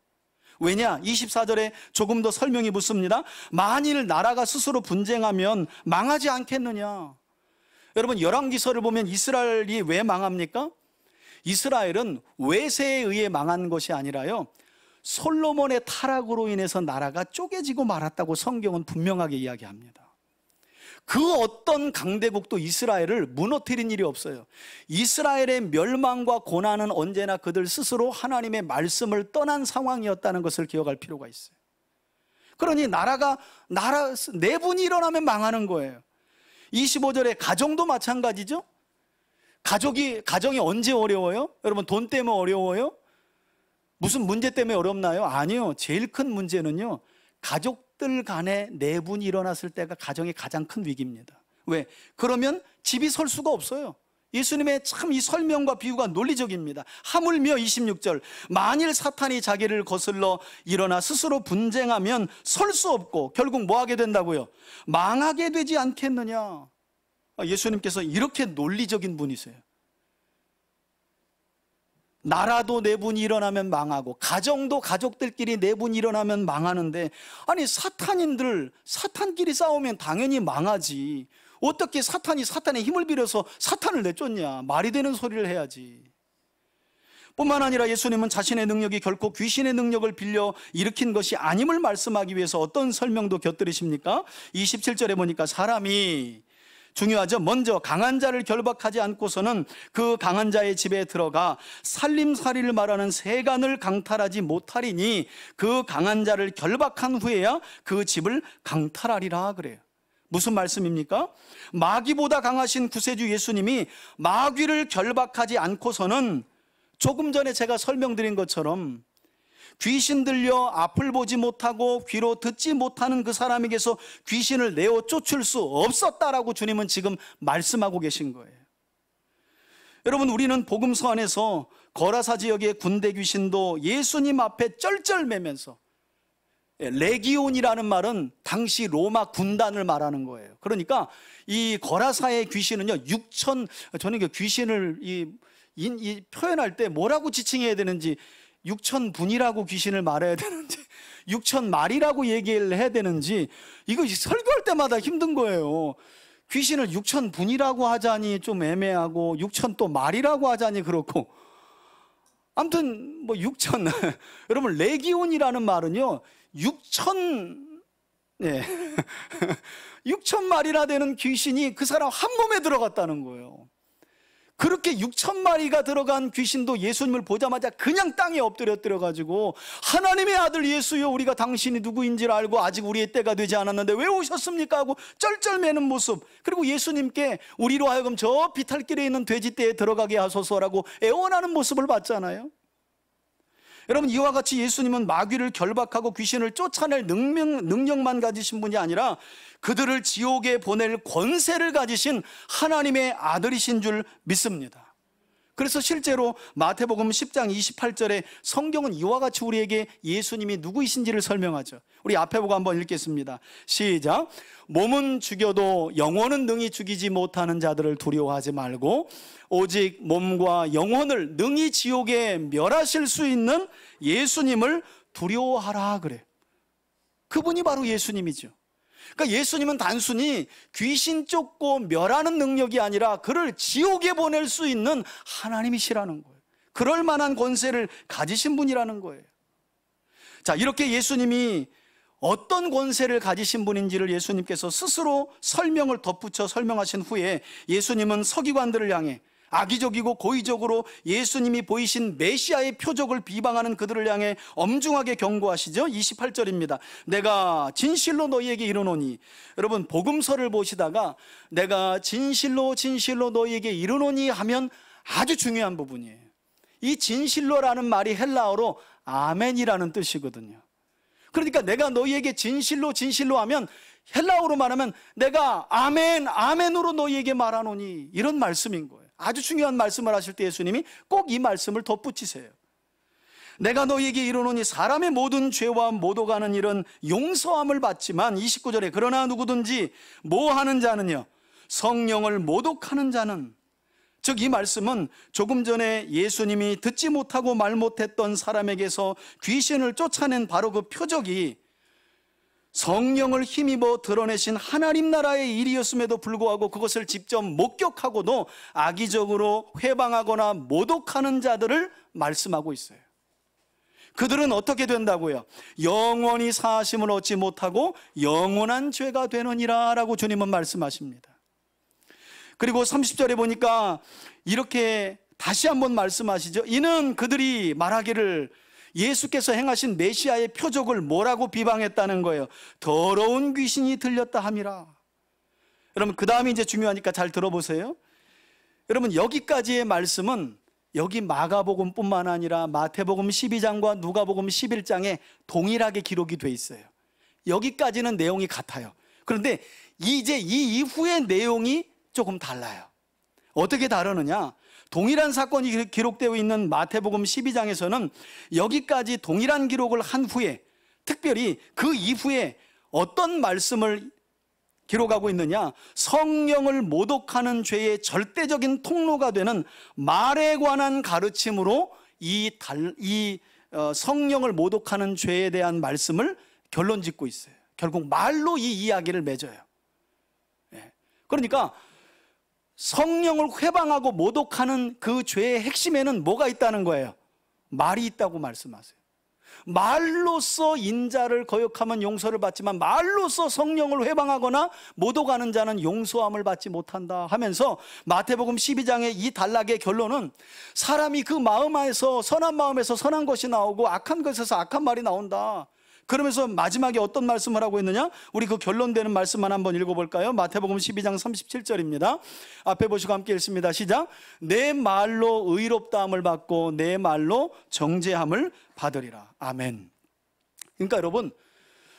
왜냐? 24절에 조금 더 설명이 붙습니다. 만일 나라가 스스로 분쟁하면 망하지 않겠느냐? 여러분, 열왕기서를 보면 이스라엘이 왜 망합니까? 이스라엘은 외세에 의해 망한 것이 아니라요, 솔로몬의 타락으로 인해서 나라가 쪼개지고 말았다고 성경은 분명하게 이야기합니다. 그 어떤 강대국도 이스라엘을 무너뜨린 일이 없어요. 이스라엘의 멸망과 고난은 언제나 그들 스스로 하나님의 말씀을 떠난 상황이었다는 것을 기억할 필요가 있어요. 그러니 나라 내분이 일어나면 망하는 거예요. 25절에 가정도 마찬가지죠. 가정이 언제 어려워요? 여러분, 돈 때문에 어려워요? 무슨 문제 때문에 어렵나요? 아니요. 제일 큰 문제는요, 가족들 간에 내분이 일어났을 때가 가정의 가장 큰 위기입니다. 왜? 그러면 집이 설 수가 없어요. 예수님의 참 이 설명과 비유가 논리적입니다. 하물며 26절, 만일 사탄이 자기를 거슬러 일어나 스스로 분쟁하면 설 수 없고 결국 뭐 하게 된다고요? 망하게 되지 않겠느냐. 예수님께서 이렇게 논리적인 분이세요. 나라도 내분이 일어나면 망하고 가정도 가족들끼리 내분이 일어나면 망하는데, 아니 사탄끼리 싸우면 당연히 망하지. 어떻게 사탄의 힘을 빌어서 사탄을 내쫓냐. 말이 되는 소리를 해야지. 뿐만 아니라 예수님은 자신의 능력이 결코 귀신의 능력을 빌려 일으킨 것이 아님을 말씀하기 위해서 어떤 설명도 곁들이십니까? 27절에 보니까 사람이, 중요하죠. 먼저 강한 자를 결박하지 않고서는 그 강한 자의 집에 들어가 살림살이를 말하는 세간을 강탈하지 못하리니 그 강한 자를 결박한 후에야 그 집을 강탈하리라 그래요. 무슨 말씀입니까? 마귀보다 강하신 구세주 예수님이 마귀를 결박하지 않고서는, 조금 전에 제가 설명드린 것처럼 귀신 들려 앞을 보지 못하고 귀로 듣지 못하는 그 사람에게서 귀신을 내어 쫓을 수 없었다라고 주님은 지금 말씀하고 계신 거예요. 여러분, 우리는 복음서 안에서 거라사 지역의 군대 귀신도 예수님 앞에 쩔쩔매면서, 레기온이라는 말은 당시 로마 군단을 말하는 거예요. 그러니까 이 거라사의 귀신은요, 저는 그 귀신을 표현할 때 뭐라고 지칭해야 되는지, 6,000분이라고 귀신을 말해야 되는지 6,000마리라고 얘기를 해야 되는지, 이거 설교할 때마다 힘든 거예요. 귀신을 6,000분이라고 하자니 좀 애매하고 6,000 또 마리라고 하자니 그렇고, 아무튼 뭐 6,000 여러분, 레기온이라는 말은요 6,000마리나 되는 귀신이 그 사람 한 몸에 들어갔다는 거예요. 그렇게 6,000마리가 들어간 귀신도 예수님을 보자마자 그냥 땅에 엎드려가지고, 하나님의 아들 예수여, 우리가 당신이 누구인지를 알고 아직 우리의 때가 되지 않았는데 왜 오셨습니까? 하고 쩔쩔매는 모습, 그리고 예수님께 우리로 하여금 저 비탈길에 있는 돼지떼에 들어가게 하소서라고 애원하는 모습을 봤잖아요. 여러분, 이와 같이 예수님은 마귀를 결박하고 귀신을 쫓아낼 능력만 가지신 분이 아니라 그들을 지옥에 보낼 권세를 가지신 하나님의 아들이신 줄 믿습니다. 그래서 실제로 마태복음 10장 28절에 성경은 이와 같이 우리에게 예수님이 누구이신지를 설명하죠. 우리 앞에 보고 한번 읽겠습니다. 시작. 몸은 죽여도 영혼은 능히 죽이지 못하는 자들을 두려워하지 말고 오직 몸과 영혼을 능히 지옥에 멸하실 수 있는 예수님을 두려워하라 그래. 그분이 바로 예수님이죠. 그러니까 예수님은 단순히 귀신 쫓고 멸하는 능력이 아니라 그를 지옥에 보낼 수 있는 하나님이시라는 거예요. 그럴 만한 권세를 가지신 분이라는 거예요. 자, 이렇게 예수님이 어떤 권세를 가지신 분인지를 예수님께서 스스로 설명을 덧붙여 설명하신 후에 예수님은 서기관들을 향해 악의적이고 고의적으로 예수님이 보이신 메시아의 표적을 비방하는 그들을 향해 엄중하게 경고하시죠. 28절입니다. 내가 진실로 너희에게 이르노니, 여러분 복음서를 보시다가 내가 진실로 너희에게 이르노니 하면 아주 중요한 부분이에요. 이 진실로라는 말이 헬라어로 아멘이라는 뜻이거든요. 그러니까 내가 너희에게 진실로 하면 헬라어로 말하면 내가 아멘으로 너희에게 말하노니, 이런 말씀인 거예요. 아주 중요한 말씀을 하실 때 예수님이 꼭 이 말씀을 덧붙이세요. 내가 너희에게 이르노니 사람의 모든 죄와 모독하는 일은 용서함을 받지만, 29절에 그러나 누구든지 모하는 자는요, 성령을 모독하는 자는, 즉 이 말씀은 조금 전에 예수님이 듣지 못하고 말 못했던 사람에게서 귀신을 쫓아낸 바로 그 표적이 성령을 힘입어 드러내신 하나님 나라의 일이었음에도 불구하고 그것을 직접 목격하고도 악의적으로 회방하거나 모독하는 자들을 말씀하고 있어요. 그들은 어떻게 된다고요? 영원히 사하심을 얻지 못하고 영원한 죄가 되느니라 라고 주님은 말씀하십니다. 그리고 30절에 보니까 이렇게 다시 한번 말씀하시죠. 이는 그들이 말하기를 예수께서 행하신 메시아의 표적을 뭐라고 비방했다는 거예요? 더러운 귀신이 들렸다 함이라. 여러분, 그 다음이 이제 중요하니까 잘 들어보세요. 여러분, 여기까지의 말씀은 여기 마가복음뿐만 아니라 마태복음 12장과 누가복음 11장에 동일하게 기록이 돼 있어요. 여기까지는 내용이 같아요. 그런데 이제 이 이후의 내용이 조금 달라요. 어떻게 다르느냐? 동일한 사건이 기록되어 있는 마태복음 12장에서는 여기까지 동일한 기록을 한 후에, 특별히 그 이후에 어떤 말씀을 기록하고 있느냐? 성령을 모독하는 죄의 절대적인 통로가 되는 말에 관한 가르침으로 성령을 모독하는 죄에 대한 말씀을 결론 짓고 있어요. 결국 말로 이 이야기를 맺어요. 그러니까 성령을 회방하고 모독하는 그 죄의 핵심에는 뭐가 있다는 거예요? 말이 있다고 말씀하세요. 말로써 인자를 거역하면 용서를 받지만 말로써 성령을 회방하거나 모독하는 자는 용서함을 받지 못한다 하면서 마태복음 12장의 이 단락의 결론은 사람이 그 마음 안에서 선한 마음에서 선한 것이 나오고 악한 것에서 악한 말이 나온다. 그러면서 마지막에 어떤 말씀을 하고 있느냐? 우리 그 결론되는 말씀만 한번 읽어볼까요? 마태복음 12장 37절입니다. 앞에 보시고 함께 읽습니다. 시작. 내 말로 의롭다함을 받고 내 말로 정죄함을 받으리라. 아멘. 그러니까 여러분,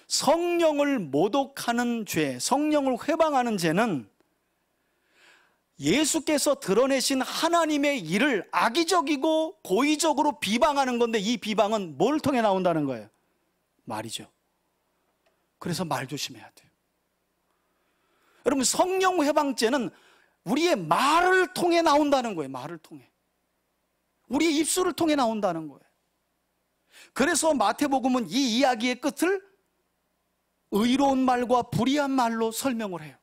성령을 모독하는 죄, 성령을 회방하는 죄는 예수께서 드러내신 하나님의 일을 악의적이고 고의적으로 비방하는 건데, 이 비방은 뭘 통해 나온다는 거예요? 말이죠. 그래서 말 조심해야 돼요. 여러분, 성령 회방죄는 우리의 말을 통해 나온다는 거예요. 말을 통해. 우리의 입술을 통해 나온다는 거예요. 그래서 마태복음은 이 이야기의 끝을 의로운 말과 불의한 말로 설명을 해요.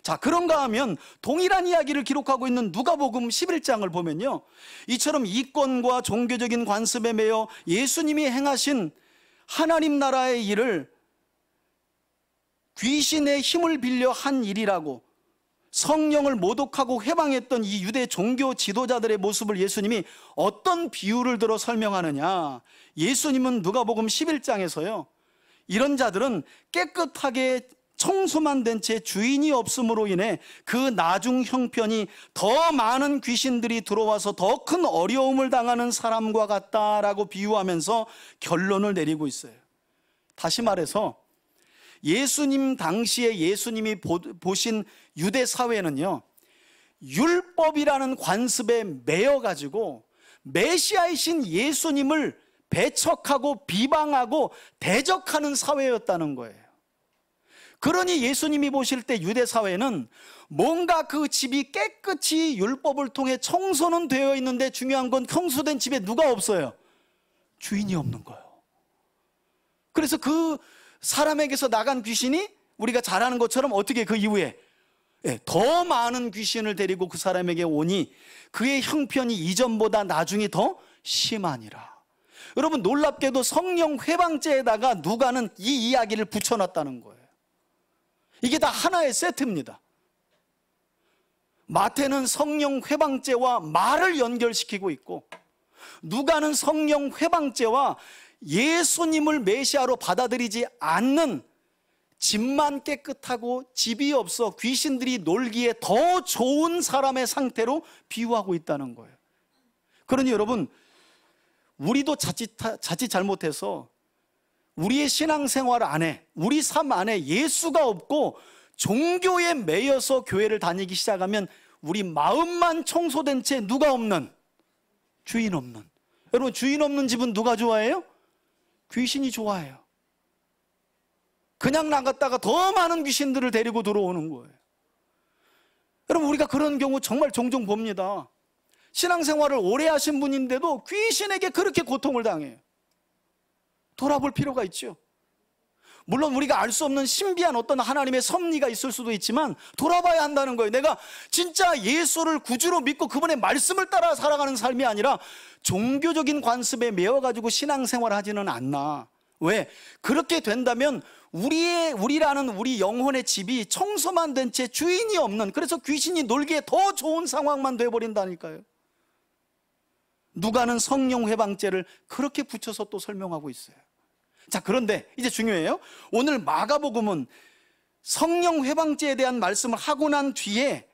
자, 그런가 하면 동일한 이야기를 기록하고 있는 누가복음 11장을 보면요, 이처럼 이권과 종교적인 관습에 매여 예수님이 행하신 하나님 나라의 일을 귀신의 힘을 빌려 한 일이라고 성령을 모독하고 회방했던 이 유대 종교 지도자들의 모습을 예수님이 어떤 비유를 들어 설명하느냐? 예수님은 누가복음 11장에서요, 이런 자들은 깨끗하게 청소만 된 채 주인이 없음으로 인해 그 나중 형편이 더 많은 귀신들이 들어와서 더 큰 어려움을 당하는 사람과 같다라고 비유하면서 결론을 내리고 있어요. 다시 말해서 예수님 당시에 예수님이 보신 유대 사회는요, 율법이라는 관습에 매여가지고 메시아이신 예수님을 배척하고 비방하고 대적하는 사회였다는 거예요. 그러니 예수님이 보실 때 유대 사회는 뭔가 그 집이 깨끗이 율법을 통해 청소는 되어 있는데 중요한 건 청소된 집에 누가 없어요? 주인이 없는 거예요. 그래서 그 사람에게서 나간 귀신이 우리가 잘 아는 것처럼 어떻게 그 이후에 더 많은 귀신을 데리고 그 사람에게 오니 그의 형편이 이전보다 나중이 더 심하니라. 여러분, 놀랍게도 성령 회방죄에다가 누가는 이 이야기를 붙여놨다는 거예요. 이게 다 하나의 세트입니다. 마태는 성령 회방죄와 말을 연결시키고 있고, 누가는 성령 회방죄와 예수님을 메시아로 받아들이지 않는 집만 깨끗하고 집이 없어 귀신들이 놀기에 더 좋은 사람의 상태로 비유하고 있다는 거예요. 그러니 여러분, 우리도 자칫 잘못해서 우리의 신앙생활 안에, 우리 삶 안에 예수가 없고 종교에 매여서 교회를 다니기 시작하면 우리 마음만 청소된 채 누가 없는, 주인 없는. 여러분, 주인 없는 집은 누가 좋아해요? 귀신이 좋아해요. 그냥 나갔다가 더 많은 귀신들을 데리고 들어오는 거예요. 여러분, 우리가 그런 경우 정말 종종 봅니다. 신앙생활을 오래 하신 분인데도 귀신에게 그렇게 고통을 당해요. 돌아볼 필요가 있죠. 물론 우리가 알 수 없는 신비한 어떤 하나님의 섭리가 있을 수도 있지만 돌아봐야 한다는 거예요. 내가 진짜 예수를 구주로 믿고 그분의 말씀을 따라 살아가는 삶이 아니라 종교적인 관습에 매여가지고 신앙생활 하지는 않나. 왜? 그렇게 된다면 우리라는 우리 영혼의 집이 청소만 된 채 주인이 없는, 그래서 귀신이 놀기에 더 좋은 상황만 돼버린다니까요. 누가는 성령 회방죄를 그렇게 붙여서 또 설명하고 있어요. 자, 그런데 이제 중요해요. 오늘 마가복음은 성령 회방죄에 대한 말씀을 하고 난 뒤에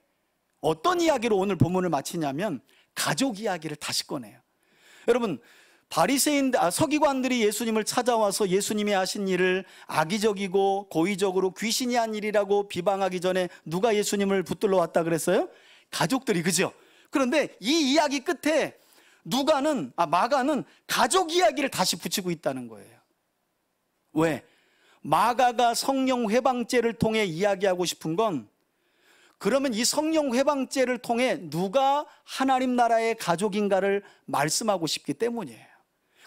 어떤 이야기로 오늘 본문을 마치냐면 가족 이야기를 다시 꺼내요. 여러분, 서기관들이 예수님을 찾아와서 예수님이 하신 일을 악의적이고 고의적으로 귀신이 한 일이라고 비방하기 전에 누가 예수님을 붙들러 왔다 그랬어요? 가족들이, 그죠? 그런데 이 이야기 끝에 마가는 가족 이야기를 다시 붙이고 있다는 거예요. 왜? 마가가 성령 회방죄를 통해 이야기하고 싶은 건, 그러면 이 성령 회방죄를 통해 누가 하나님 나라의 가족인가를 말씀하고 싶기 때문이에요.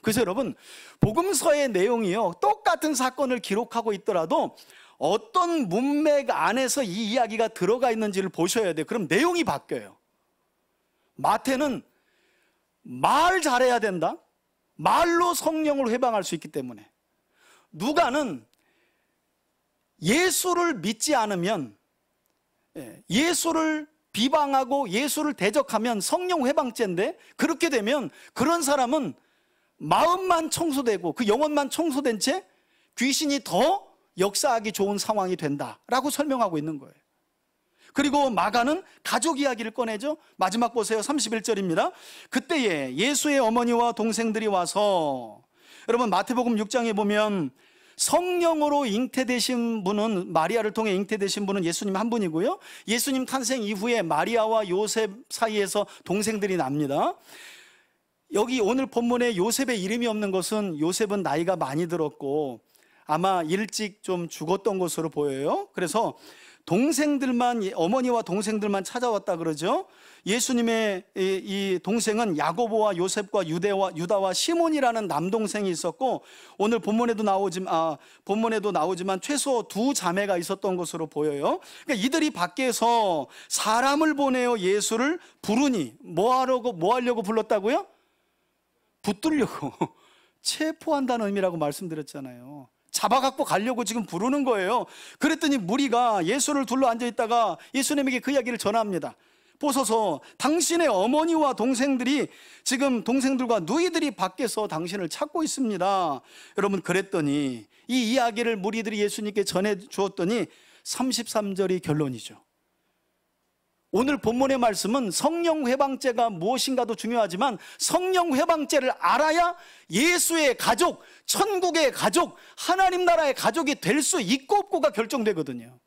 그래서 여러분, 복음서의 내용이요, 똑같은 사건을 기록하고 있더라도 어떤 문맥 안에서 이 이야기가 들어가 있는지를 보셔야 돼요. 그럼 내용이 바뀌어요. 마태는 말 잘해야 된다, 말로 성령을 회방할 수 있기 때문에. 누가는 예수를 믿지 않으면, 예수를 비방하고 예수를 대적하면 성령 회방죄인데, 그렇게 되면 그런 사람은 마음만 청소되고 그 영혼만 청소된 채 귀신이 더 역사하기 좋은 상황이 된다라고 설명하고 있는 거예요. 그리고 마가는 가족 이야기를 꺼내죠. 마지막 보세요. 31절입니다. 그때에 예수의 어머니와 동생들이 와서, 여러분 마태복음 6장에 보면 성령으로 잉태되신 분은, 마리아를 통해 잉태되신 분은 예수님 한 분이고요, 예수님 탄생 이후에 마리아와 요셉 사이에서 동생들이 납니다. 여기 오늘 본문에 요셉의 이름이 없는 것은 요셉은 나이가 많이 들었고 아마 일찍 좀 죽었던 것으로 보여요. 그래서 동생들만, 어머니와 동생들만 찾아왔다 그러죠. 예수님의 이 동생은 야고보와 요셉과 유다와 시몬이라는 남동생이 있었고, 오늘 본문에도 나오지만 최소 2자매가 있었던 것으로 보여요. 그러니까 이들이 밖에서 사람을 보내어 예수를 부르니, 뭐 하려고 불렀다고요? 붙들려고. 체포한다는 의미라고 말씀드렸잖아요. 잡아갖고 가려고 지금 부르는 거예요. 그랬더니 무리가 예수를 둘러 앉아있다가 예수님에게 그 이야기를 전합니다. 보소서, 당신의 어머니와 동생들이, 지금 동생들과 누이들이 밖에서 당신을 찾고 있습니다. 여러분, 그랬더니 이 이야기를 무리들이 예수님께 전해 주었더니 33절이 결론이죠. 오늘 본문의 말씀은 성령 회방죄가 무엇인가도 중요하지만 성령 회방죄를 알아야 예수의 가족, 천국의 가족, 하나님 나라의 가족이 될 수 있고 없고가 결정되거든요.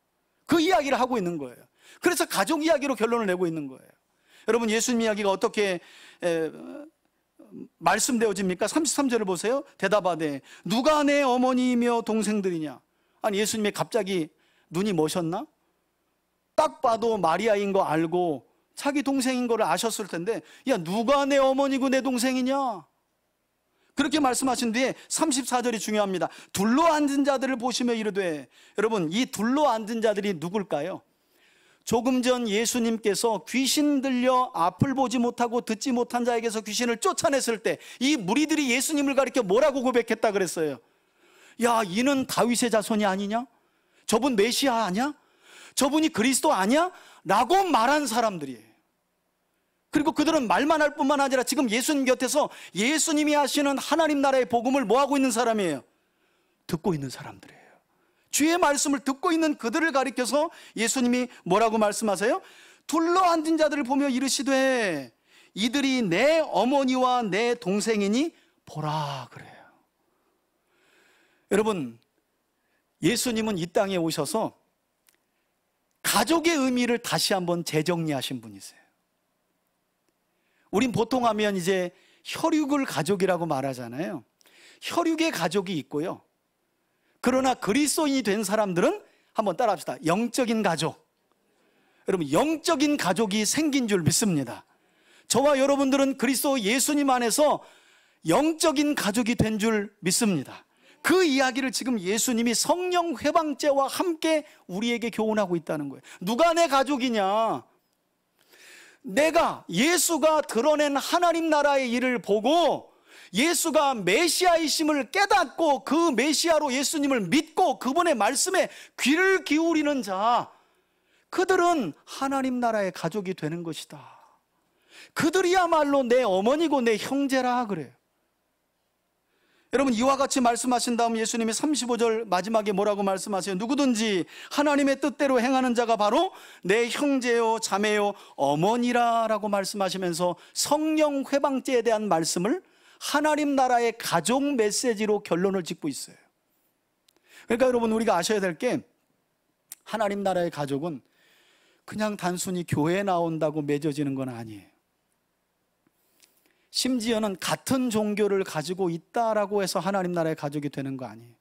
그 이야기를 하고 있는 거예요. 그래서 가족 이야기로 결론을 내고 있는 거예요. 여러분, 예수님 이야기가 어떻게 말씀되어집니까? 33절을 보세요. 대답하되 누가 내 어머니이며 동생들이냐? 아니, 예수님이 갑자기 눈이 머셨나? 딱 봐도 마리아인 거 알고 자기 동생인 거를 아셨을 텐데, 야, 누가 내 어머니고 내 동생이냐? 그렇게 말씀하신 뒤에 34절이 중요합니다. 둘러앉은 자들을 보시며 이르되, 여러분, 이 둘러앉은 자들이 누굴까요? 조금 전 예수님께서 귀신 들려 앞을 보지 못하고 듣지 못한 자에게서 귀신을 쫓아냈을 때 이 무리들이 예수님을 가리켜 뭐라고 고백했다 그랬어요? 야, 이는 다윗의 자손이 아니냐? 저분 메시아 아니야? 저분이 그리스도 아니야? 라고 말한 사람들이에요. 그리고 그들은 말만 할 뿐만 아니라 지금 예수님 곁에서 예수님이 하시는 하나님 나라의 복음을 뭐하고 있는 사람이에요? 듣고 있는 사람들이에요. 주의 말씀을 듣고 있는 그들을 가리켜서 예수님이 뭐라고 말씀하세요? 둘러앉은 자들을 보며 이르시되 이들이 내 어머니와 내 동생이니 보라 그래요. 여러분, 예수님은 이 땅에 오셔서 가족의 의미를 다시 한번 재정리하신 분이세요. 우린 보통 하면 이제 혈육을 가족이라고 말하잖아요. 혈육의 가족이 있고요. 그러나 그리스도인이 된 사람들은 한번 따라합시다. 영적인 가족. 여러분, 영적인 가족이 생긴 줄 믿습니다. 저와 여러분들은 그리스도 예수님 안에서 영적인 가족이 된 줄 믿습니다. 그 이야기를 지금 예수님이 성령 회방죄와 함께 우리에게 교훈하고 있다는 거예요. 누가 내 가족이냐? 내가 예수가 드러낸 하나님 나라의 일을 보고 예수가 메시아이심을 깨닫고 그 메시아로 예수님을 믿고 그분의 말씀에 귀를 기울이는 자, 그들은 하나님 나라의 가족이 되는 것이다. 그들이야말로 내 어머니고 내 형제라 그래요. 여러분, 이와 같이 말씀하신 다음 예수님이 35절 마지막에 뭐라고 말씀하세요? 누구든지 하나님의 뜻대로 행하는 자가 바로 내 형제요 자매요 어머니라 라고 말씀하시면서 성령 회방죄에 대한 말씀을 하나님 나라의 가족 메시지로 결론을 짓고 있어요. 그러니까 여러분, 우리가 아셔야 될 게 하나님 나라의 가족은 그냥 단순히 교회에 나온다고 맺어지는 건 아니에요. 심지어는 같은 종교를 가지고 있다라고 해서 하나님 나라의 가족이 되는 거 아니에요.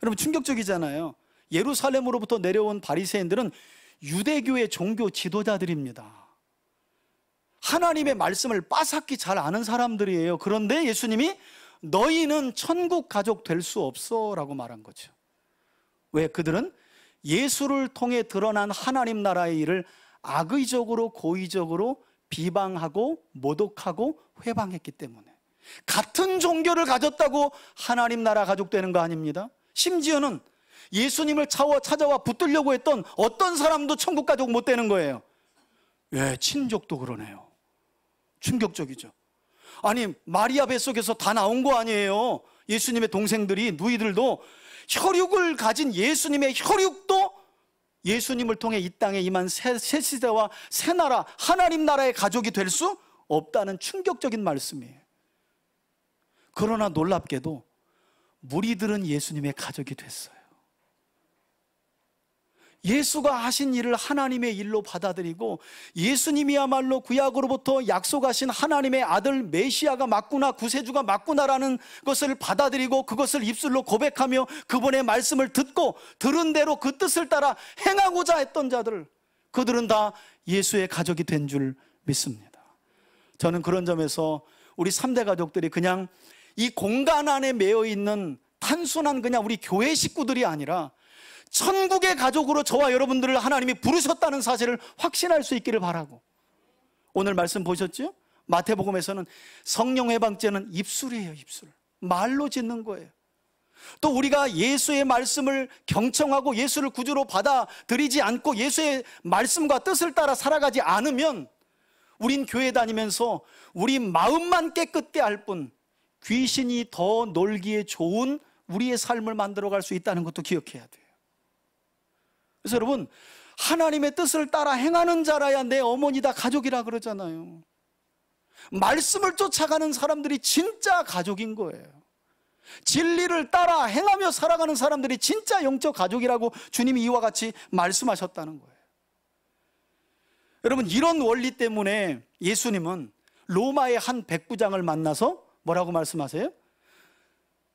여러분, 충격적이잖아요. 예루살렘으로부터 내려온 바리새인들은 유대교의 종교 지도자들입니다. 하나님의 말씀을 빠삭히 잘 아는 사람들이에요. 그런데 예수님이 너희는 천국 가족 될 수 없어 라고 말한 거죠. 왜? 그들은 예수를 통해 드러난 하나님 나라의 일을 악의적으로 고의적으로 비방하고 모독하고 회방했기 때문에. 같은 종교를 가졌다고 하나님 나라 가족 되는 거 아닙니다. 심지어는 예수님을 찾아와 붙들려고 했던 어떤 사람도 천국 가족 못 되는 거예요. 왜? 친족도 그러네요. 충격적이죠. 아니, 마리아 뱃속에서 다 나온 거 아니에요. 예수님의 동생들이, 누이들도 혈육을 가진 예수님의 혈육도 예수님을 통해 이 땅에 임한 새 시대와 새 나라, 하나님 나라의 가족이 될 수 없다는 충격적인 말씀이에요. 그러나 놀랍게도 무리들은 예수님의 가족이 됐어요. 예수가 하신 일을 하나님의 일로 받아들이고 예수님이야말로 구약으로부터 약속하신 하나님의 아들 메시아가 맞구나, 구세주가 맞구나라는 것을 받아들이고 그것을 입술로 고백하며 그분의 말씀을 듣고 들은 대로 그 뜻을 따라 행하고자 했던 자들, 그들은 다 예수의 가족이 된 줄 믿습니다. 저는 그런 점에서 우리 3대 가족들이 그냥 이 공간 안에 매여 있는 단순한 그냥 우리 교회 식구들이 아니라 천국의 가족으로 저와 여러분들을 하나님이 부르셨다는 사실을 확신할 수 있기를 바라고, 오늘 말씀 보셨죠? 마태복음에서는 성령 회방죄는 입술이에요. 입술, 말로 짓는 거예요. 또 우리가 예수의 말씀을 경청하고 예수를 구주로 받아들이지 않고 예수의 말씀과 뜻을 따라 살아가지 않으면 우린 교회 다니면서 우리 마음만 깨끗게 할 뿐 귀신이 더 놀기에 좋은 우리의 삶을 만들어갈 수 있다는 것도 기억해야 돼요. 그래서 여러분, 하나님의 뜻을 따라 행하는 자라야 내 어머니다 가족이라 그러잖아요. 말씀을 쫓아가는 사람들이 진짜 가족인 거예요. 진리를 따라 행하며 살아가는 사람들이 진짜 영적 가족이라고 주님이 이와 같이 말씀하셨다는 거예요. 여러분, 이런 원리 때문에 예수님은 로마의 한 백부장을 만나서 뭐라고 말씀하세요?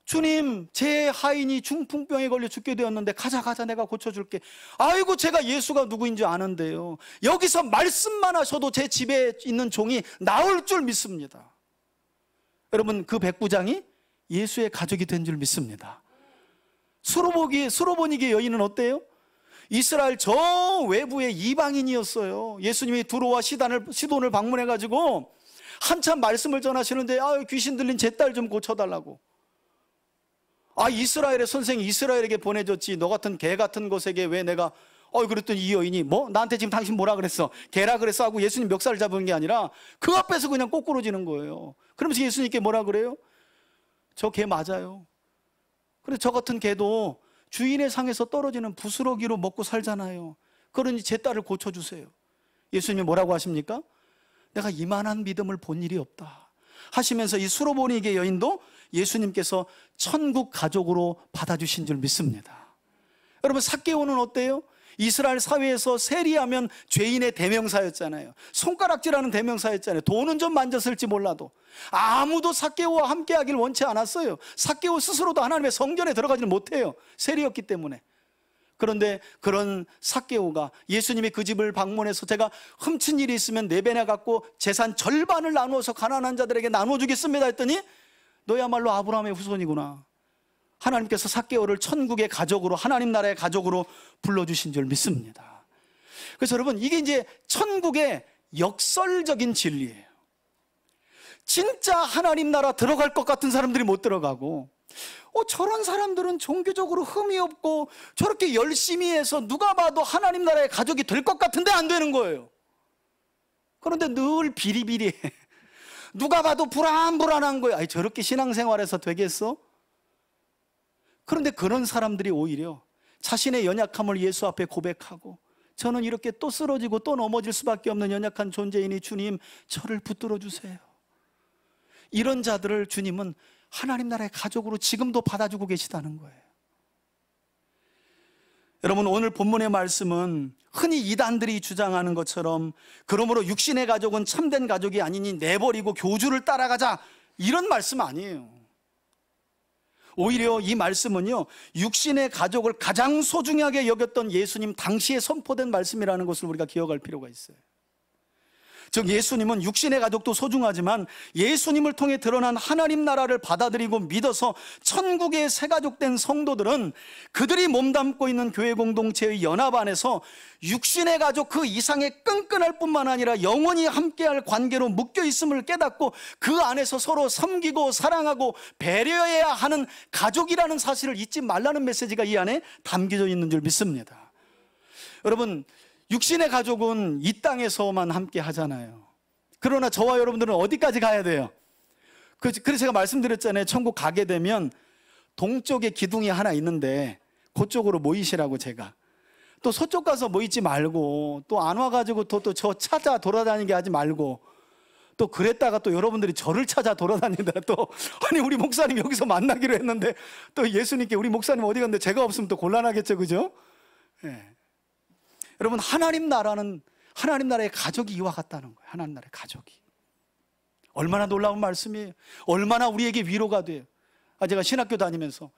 주님, 제 하인이 중풍병에 걸려 죽게 되었는데 가자 내가 고쳐줄게. 아이고, 제가 예수가 누구인지 아는데요, 여기서 말씀만 하셔도 제 집에 있는 종이 나올 줄 믿습니다. 여러분, 그 백부장이 예수의 가족이 된 줄 믿습니다. 수로보니게 여인은 어때요? 이스라엘 저 외부의 이방인이었어요. 예수님이 두로와 시돈을 방문해가지고 한참 말씀을 전하시는데 귀신 들린 제 딸 좀 고쳐달라고. 이스라엘의 선생이 이스라엘에게 보내줬지 너 같은 개 같은 것에게 왜 내가 그랬더니 이 여인이 뭐 나한테 지금 당신 뭐라 그랬어? 개라 그랬어? 하고 예수님 멱살을 잡은 게 아니라 그 앞에서 그냥 꼬꾸러지는 거예요. 그러면서 예수님께 뭐라 그래요? 저 개 맞아요. 그래, 저 같은 개도 주인의 상에서 떨어지는 부스러기로 먹고 살잖아요. 그러니 제 딸을 고쳐주세요. 예수님이 뭐라고 하십니까? 내가 이만한 믿음을 본 일이 없다 하시면서 이 수로보니게 여인도 예수님께서 천국 가족으로 받아주신 줄 믿습니다. 여러분, 삭개오는 어때요? 이스라엘 사회에서 세리하면 죄인의 대명사였잖아요. 손가락질하는 대명사였잖아요. 돈은 좀 만졌을지 몰라도 아무도 삭개오와 함께하길 원치 않았어요. 삭개오 스스로도 하나님의 성전에 들어가지는 못해요. 세리였기 때문에. 그런데 그런 삭개오가 예수님이 그 집을 방문해서 제가 훔친 일이 있으면 4배나 갖고 재산 절반을 나누어서 가난한 자들에게 나눠주겠습니다 했더니 너야말로 아브라함의 후손이구나. 하나님께서 삭개오를 천국의 가족으로, 하나님 나라의 가족으로 불러주신 줄 믿습니다. 그래서 여러분, 이게 이제 천국의 역설적인 진리예요. 진짜 하나님 나라 들어갈 것 같은 사람들이 못 들어가고, 저런 사람들은 종교적으로 흠이 없고 저렇게 열심히 해서 누가 봐도 하나님 나라의 가족이 될 것 같은데 안 되는 거예요. 그런데 늘 비리비리해. 누가 봐도 불안한 거예요. 아니, 저렇게 신앙생활에서 되겠어? 그런데 그런 사람들이 오히려 자신의 연약함을 예수 앞에 고백하고, 저는 이렇게 또 쓰러지고 또 넘어질 수밖에 없는 연약한 존재이니 주님, 저를 붙들어 주세요. 이런 자들을 주님은 하나님 나라의 가족으로 지금도 받아주고 계시다는 거예요. 여러분, 오늘 본문의 말씀은 흔히 이단들이 주장하는 것처럼 그러므로 육신의 가족은 참된 가족이 아니니 내버리고 교주를 따라가자, 이런 말씀 아니에요. 오히려 이 말씀은요, 육신의 가족을 가장 소중하게 여겼던 예수님 당시에 선포된 말씀이라는 것을 우리가 기억할 필요가 있어요. 즉, 예수님은 육신의 가족도 소중하지만 예수님을 통해 드러난 하나님 나라를 받아들이고 믿어서 천국의 새 가족된 성도들은 그들이 몸담고 있는 교회 공동체의 연합 안에서 육신의 가족 그 이상의 끈끈할 뿐만 아니라 영원히 함께할 관계로 묶여 있음을 깨닫고 그 안에서 서로 섬기고 사랑하고 배려해야 하는 가족이라는 사실을 잊지 말라는 메시지가 이 안에 담겨져 있는 줄 믿습니다. 여러분, 육신의 가족은 이 땅에서만 함께 하잖아요. 그러나 저와 여러분들은 어디까지 가야 돼요? 그래서 제가 말씀드렸잖아요. 천국 가게 되면 동쪽에 기둥이 하나 있는데 그쪽으로 모이시라고. 제가 또 서쪽 가서 모이지 말고, 또 안 와가지고 또 저 찾아 돌아다니게 하지 말고, 또 그랬다가 또 여러분들이 저를 찾아 돌아다니다 또 아니, 우리 목사님 여기서 만나기로 했는데 또 예수님께 우리 목사님 어디 갔는데 제가 없으면 또 곤란하겠죠, 그죠? 네. 여러분, 하나님 나라는, 하나님 나라의 가족이 이와 같다는 거예요. 하나님 나라의 가족이. 얼마나 놀라운 말씀이에요. 얼마나 우리에게 위로가 돼요. 제가 신학교 다니면서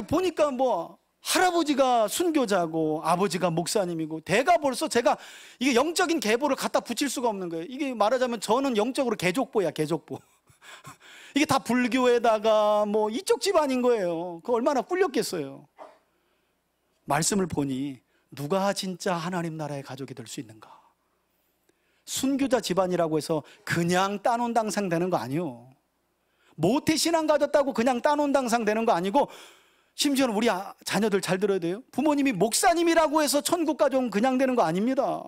보니까 뭐 할아버지가 순교자고 아버지가 목사님이고, 대가 벌써 제가 이게 영적인 계보를 갖다 붙일 수가 없는 거예요. 이게 말하자면 저는 영적으로 개족보야, 개족보. 이게 다 불교에다가 뭐 이쪽 집안인 거예요. 그 얼마나 꿀렸겠어요. 말씀을 보니 누가 진짜 하나님 나라의 가족이 될 수 있는가? 순교자 집안이라고 해서 그냥 따논당상 되는 거 아니에요. 모태신앙 가졌다고 그냥 따논당상 되는 거 아니고, 심지어는 우리 자녀들 잘 들어야 돼요. 부모님이 목사님이라고 해서 천국 가족은 그냥 되는 거 아닙니다.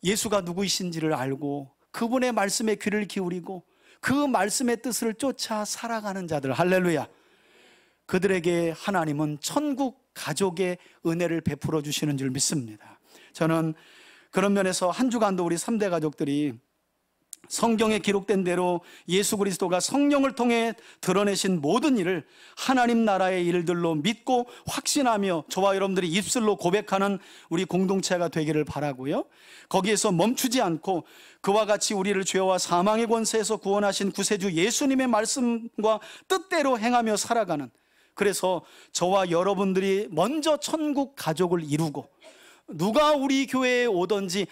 예수가 누구이신지를 알고 그분의 말씀에 귀를 기울이고 그 말씀의 뜻을 쫓아 살아가는 자들, 할렐루야, 그들에게 하나님은 천국 가족의 은혜를 베풀어 주시는 줄 믿습니다. 저는 그런 면에서 한 주간도 우리 3대 가족들이 성경에 기록된 대로 예수 그리스도가 성령을 통해 드러내신 모든 일을 하나님 나라의 일들로 믿고 확신하며 저와 여러분들이 입술로 고백하는 우리 공동체가 되기를 바라고요, 거기에서 멈추지 않고 그와 같이 우리를 죄와 사망의 권세에서 구원하신 구세주 예수님의 말씀과 뜻대로 행하며 살아가는, 그래서 저와 여러분들이 먼저 천국 가족을 이루고 누가 우리 교회에 오든지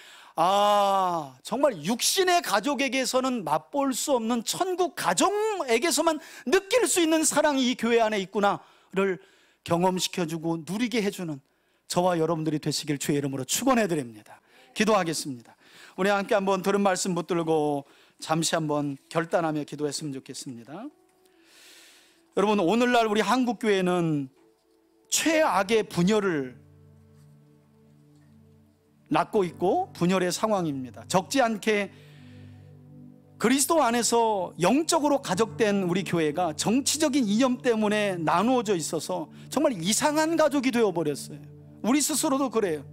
정말 육신의 가족에게서는 맛볼 수 없는 천국 가족에게서만 느낄 수 있는 사랑이 이 교회 안에 있구나를 경험시켜주고 누리게 해주는 저와 여러분들이 되시길 주의 이름으로 축원해드립니다. 기도하겠습니다. 우리 함께 한번 들은 말씀 붙들고 잠시 한번 결단하며 기도했으면 좋겠습니다. 여러분, 오늘날 우리 한국교회는 최악의 분열을 낳고 있고 분열의 상황입니다. 적지 않게 그리스도 안에서 영적으로 가족된 우리 교회가 정치적인 이념 때문에 나누어져 있어서 정말 이상한 가족이 되어버렸어요. 우리 스스로도 그래요.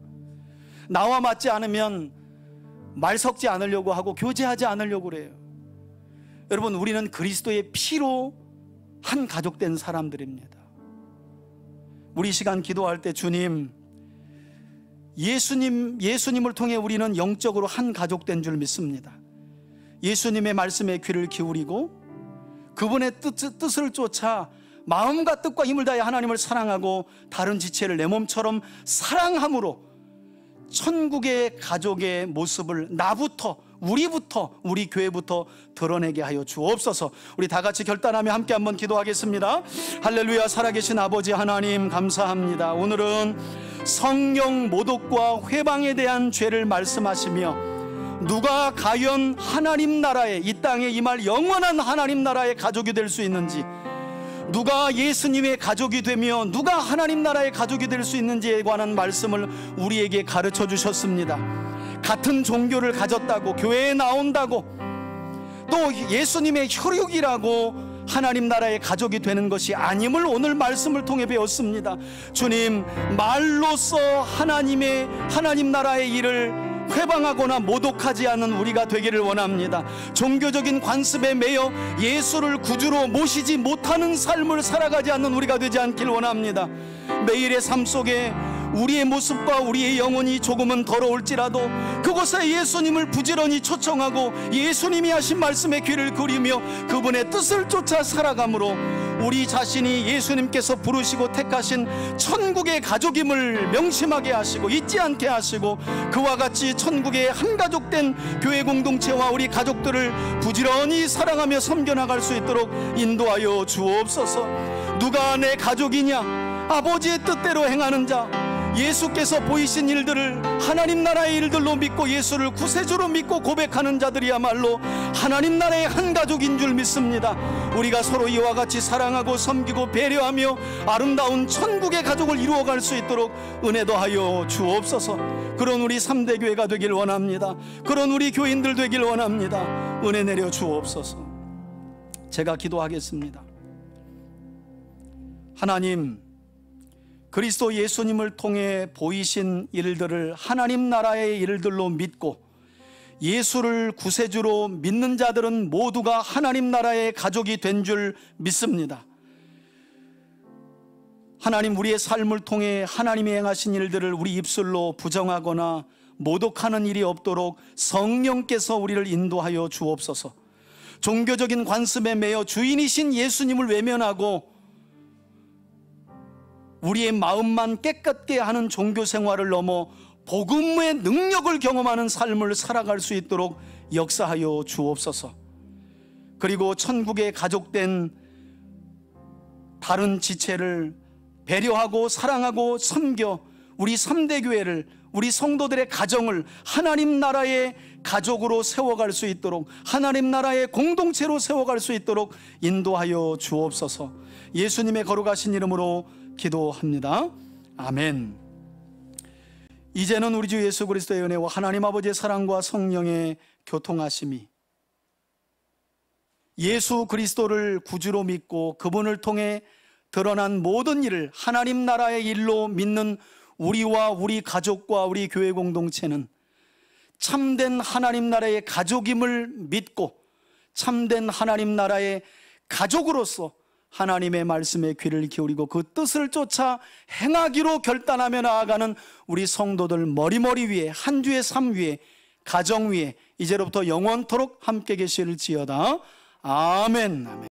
나와 맞지 않으면 말 섞지 않으려고 하고 교제하지 않으려고 그래요. 여러분, 우리는 그리스도의 피로 한 가족된 사람들입니다. 우리 시간 기도할 때 주님, 예수님을 통해 우리는 영적으로 한 가족된 줄 믿습니다. 예수님의 말씀에 귀를 기울이고 그분의 뜻을 쫓아 마음과 뜻과 힘을 다해 하나님을 사랑하고 다른 지체를 내 몸처럼 사랑함으로 천국의 가족의 모습을 나부터, 우리부터, 우리 교회부터 드러내게 하여 주옵소서. 우리 다 같이 결단하며 함께 한번 기도하겠습니다. 할렐루야. 살아계신 아버지 하나님, 감사합니다. 오늘은 성령 모독과 회방에 대한 죄를 말씀하시며 누가 과연 하나님 나라에, 이 땅에 임할 영원한 하나님 나라의 가족이 될 수 있는지, 누가 예수님의 가족이 되며 누가 하나님 나라의 가족이 될 수 있는지에 관한 말씀을 우리에게 가르쳐 주셨습니다. 같은 종교를 가졌다고, 교회에 나온다고, 또 예수님의 혈육이라고 하나님 나라의 가족이 되는 것이 아님을 오늘 말씀을 통해 배웠습니다. 주님, 말로써 하나님 나라의 일을 회방하거나 모독하지 않는 우리가 되기를 원합니다. 종교적인 관습에 매여 예수를 구주로 모시지 못하는 삶을 살아가지 않는 우리가 되지 않길 원합니다. 매일의 삶 속에 우리의 모습과 우리의 영혼이 조금은 더러울지라도 그곳에 예수님을 부지런히 초청하고 예수님이 하신 말씀에 귀를 기울이며 그분의 뜻을 쫓아 살아감으로 우리 자신이 예수님께서 부르시고 택하신 천국의 가족임을 명심하게 하시고 잊지 않게 하시고 그와 같이 천국의 한 가족된 교회 공동체와 우리 가족들을 부지런히 사랑하며 섬겨나갈 수 있도록 인도하여 주옵소서. 누가 내 가족이냐? 아버지의 뜻대로 행하는 자, 예수께서 보이신 일들을 하나님 나라의 일들로 믿고 예수를 구세주로 믿고 고백하는 자들이야말로 하나님 나라의 한 가족인 줄 믿습니다. 우리가 서로 이와 같이 사랑하고 섬기고 배려하며 아름다운 천국의 가족을 이루어갈 수 있도록 은혜도 하여 주옵소서. 그런 우리 3대 교회가 되길 원합니다. 그런 우리 교인들 되길 원합니다. 은혜 내려 주옵소서. 제가 기도하겠습니다. 하나님, 그리스도 예수님을 통해 보이신 일들을 하나님 나라의 일들로 믿고 예수를 구세주로 믿는 자들은 모두가 하나님 나라의 가족이 된 줄 믿습니다. 하나님, 우리의 삶을 통해 하나님이 행하신 일들을 우리 입술로 부정하거나 모독하는 일이 없도록 성령께서 우리를 인도하여 주옵소서. 종교적인 관습에 매여 주인이신 예수님을 외면하고 우리의 마음만 깨끗게 하는 종교 생활을 넘어 복음의 능력을 경험하는 삶을 살아갈 수 있도록 역사하여 주옵소서. 그리고 천국의 가족된 다른 지체를 배려하고 사랑하고 섬겨 우리 3대 교회를, 우리 성도들의 가정을 하나님 나라의 가족으로 세워갈 수 있도록, 하나님 나라의 공동체로 세워갈 수 있도록 인도하여 주옵소서. 예수님의 거룩하신 이름으로 기도합니다. 아멘. 이제는 우리 주 예수 그리스도의 은혜와 하나님 아버지의 사랑과 성령의 교통하심이, 예수 그리스도를 구주로 믿고 그분을 통해 드러난 모든 일을 하나님 나라의 일로 믿는 우리와 우리 가족과 우리 교회 공동체는 참된 하나님 나라의 가족임을 믿고 참된 하나님 나라의 가족으로서 하나님의 말씀에 귀를 기울이고 그 뜻을 쫓아 행하기로 결단하며 나아가는 우리 성도들 머리머리 위에, 한 주의 삶 위에, 가정 위에 이제로부터 영원토록 함께 계실지어다. 아멘. 아멘.